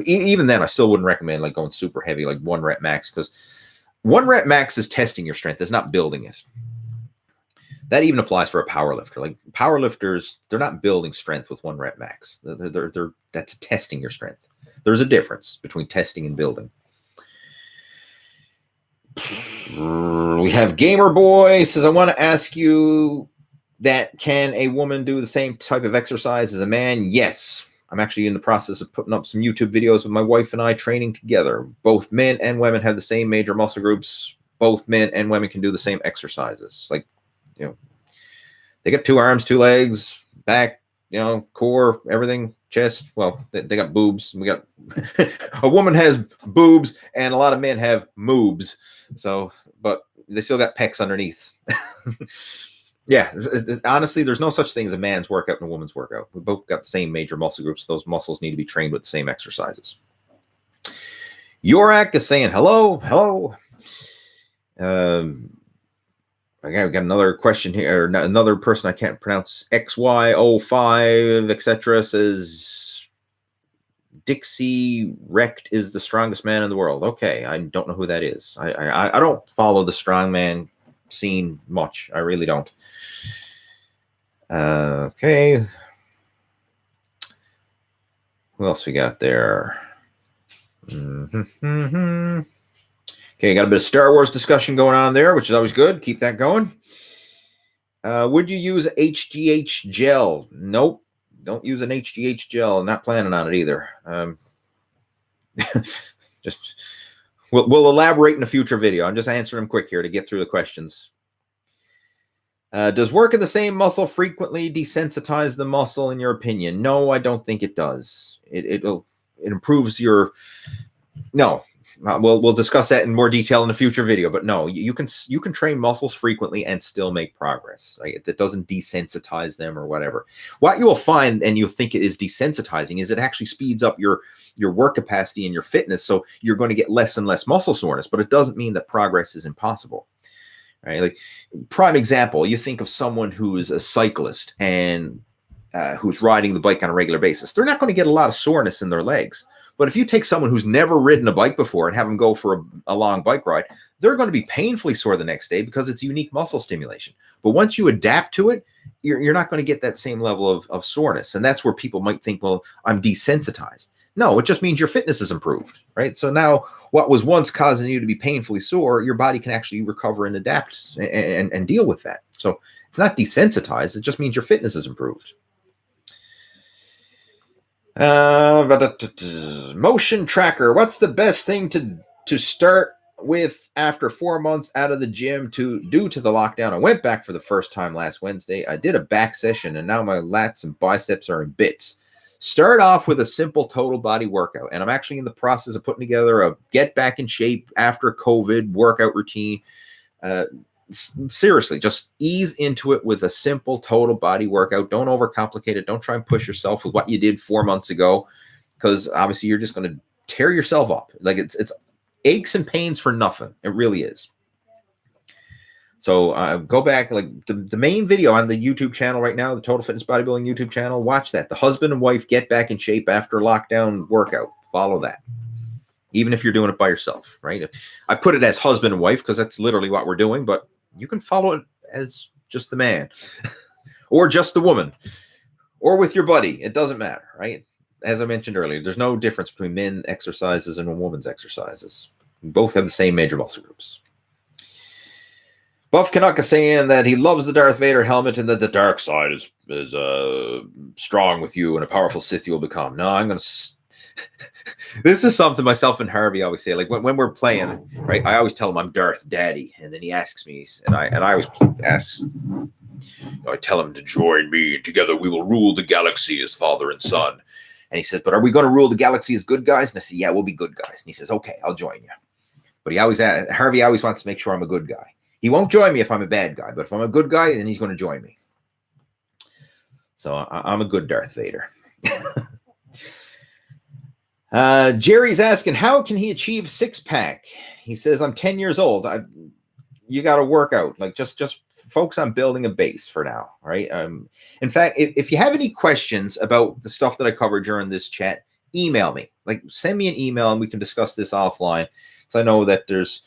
Even then, I still wouldn't recommend like going super heavy, like 1 rep max, because 1 rep max is testing your strength. It's not building it. That even applies for a power lifter. Like power lifters, they're not building strength with 1 rep max. That's testing your strength. There's a difference between testing and building. We have Gamer Boy says, I want to ask you that can a woman do the same type of exercise as a man? Yes. I'm actually in the process of putting up some YouTube videos with my wife and I training together. Both men and women have the same major muscle groups. Both men and women can do the same exercises. Like, they got 2 arms, 2 legs, back, core, everything, chest. Well, they got boobs. We got a woman has boobs and a lot of men have moobs. So, but they still got pecs underneath. Yeah, honestly, there's no such thing as a man's workout and a woman's workout. We both got the same major muscle groups. Those muscles need to be trained with the same exercises. Yorak is saying, hello. Okay, we got another question here. Another person I can't pronounce. XY05, etc. says, Dixie Wrecked is the strongest man in the world. Okay, I don't know who that is. I don't follow the strongman scene much. I really don't. Okay. Who else we got there? Okay, got a bit of Star Wars discussion going on there, which is always good. Keep that going. Would you use HGH gel? Nope. Don't use an HGH gel. Not planning on it either. Just we'll elaborate in a future video. I'm just answering them quick here to get through the questions. Does working the same muscle frequently desensitize the muscle, in your opinion? No, I don't think it does. It improves your. No, we'll discuss that in more detail in a future video. But no, you can train muscles frequently and still make progress. Right? That doesn't desensitize them or whatever. What you will find, and you'll think it is desensitizing, is it actually speeds up your work capacity and your fitness. So you're going to get less and less muscle soreness. But it doesn't mean that progress is impossible. Right? Like, prime example, you think of someone who is a cyclist and who's riding the bike on a regular basis. They're not going to get a lot of soreness in their legs. But if you take someone who's never ridden a bike before and have them go for a long bike ride, they're going to be painfully sore the next day because it's unique muscle stimulation. But once you adapt to it, you're not going to get that same level of soreness. And that's where people might think, well, I'm desensitized. No, it just means your fitness is improved, right? So now what was once causing you to be painfully sore, your body can actually recover and adapt and deal with that. So it's not desensitized. It just means your fitness is improved. Motion tracker. What's the best thing to start with after 4 months out of the gym due to the lockdown? I went back for the first time last Wednesday. I did a back session and now my lats and biceps are in bits. Start off with a simple total body workout. And I'm actually in the process of putting together a get back in shape after COVID workout routine. Seriously, just ease into it with a simple total body workout. Don't overcomplicate it. Don't try and push yourself with what you did 4 months ago, because obviously you're just going to tear yourself up. Like it's aches and pains for nothing. It really is. So go back, like the main video on the YouTube channel right now, the Total Fitness Bodybuilding YouTube channel, watch that. The husband and wife get back in shape after lockdown workout. Follow that. Even if you're doing it by yourself, right? I put it as husband and wife because that's literally what we're doing, but you can follow it as just the man or just the woman or with your buddy. It doesn't matter, right? As I mentioned earlier, there's no difference between men exercises and a woman's exercises. We both have the same major muscle groups. Buff Kanaka saying that he loves the Darth Vader helmet and that the dark side is strong with you and a powerful Sith you will become. No, I'm going to... This is something myself and Harvey always say. Like when we're playing, right? I always tell him I'm Darth Daddy, and then he asks me, and I always ask, I tell him to join me, and together we will rule the galaxy as father and son. And he says, but are we going to rule the galaxy as good guys? And I say, yeah, we'll be good guys. And he says, okay, I'll join you. But Harvey always wants to make sure I'm a good guy. He won't join me if I'm a bad guy, but if I'm a good guy, then he's going to join me. So I'm a good Darth Vader. Jerry's asking, how can he achieve six-pack? He says, I'm 10 years old. You got to work out. Like just focus on building a base for now, right? In fact, if you have any questions about the stuff that I covered during this chat, email me. Like send me an email and we can discuss this offline. Because I know that there's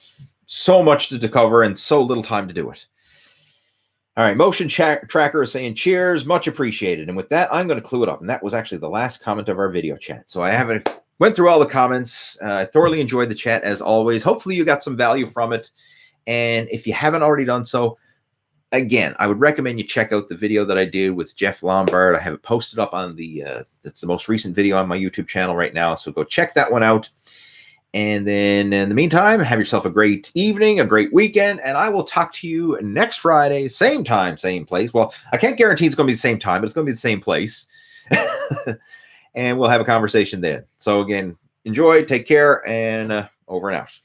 so much to cover and so little time to do it. All right, Motion Tracker is saying, cheers, much appreciated. And with that, I'm going to clue it up. And that was actually the last comment of our video chat. So I haven't went through all the comments. I thoroughly enjoyed the chat as always. Hopefully you got some value from it. And if you haven't already done so, again, I would recommend you check out the video that I did with Jeff Lombard. I have it posted up on that's the most recent video on my YouTube channel right now. So go check that one out. And then in the meantime, have yourself a great evening, a great weekend, and I will talk to you next Friday, same time, same place. Well, I can't guarantee it's going to be the same time, but it's going to be the same place. And we'll have a conversation then. So again, enjoy, take care, and over and out.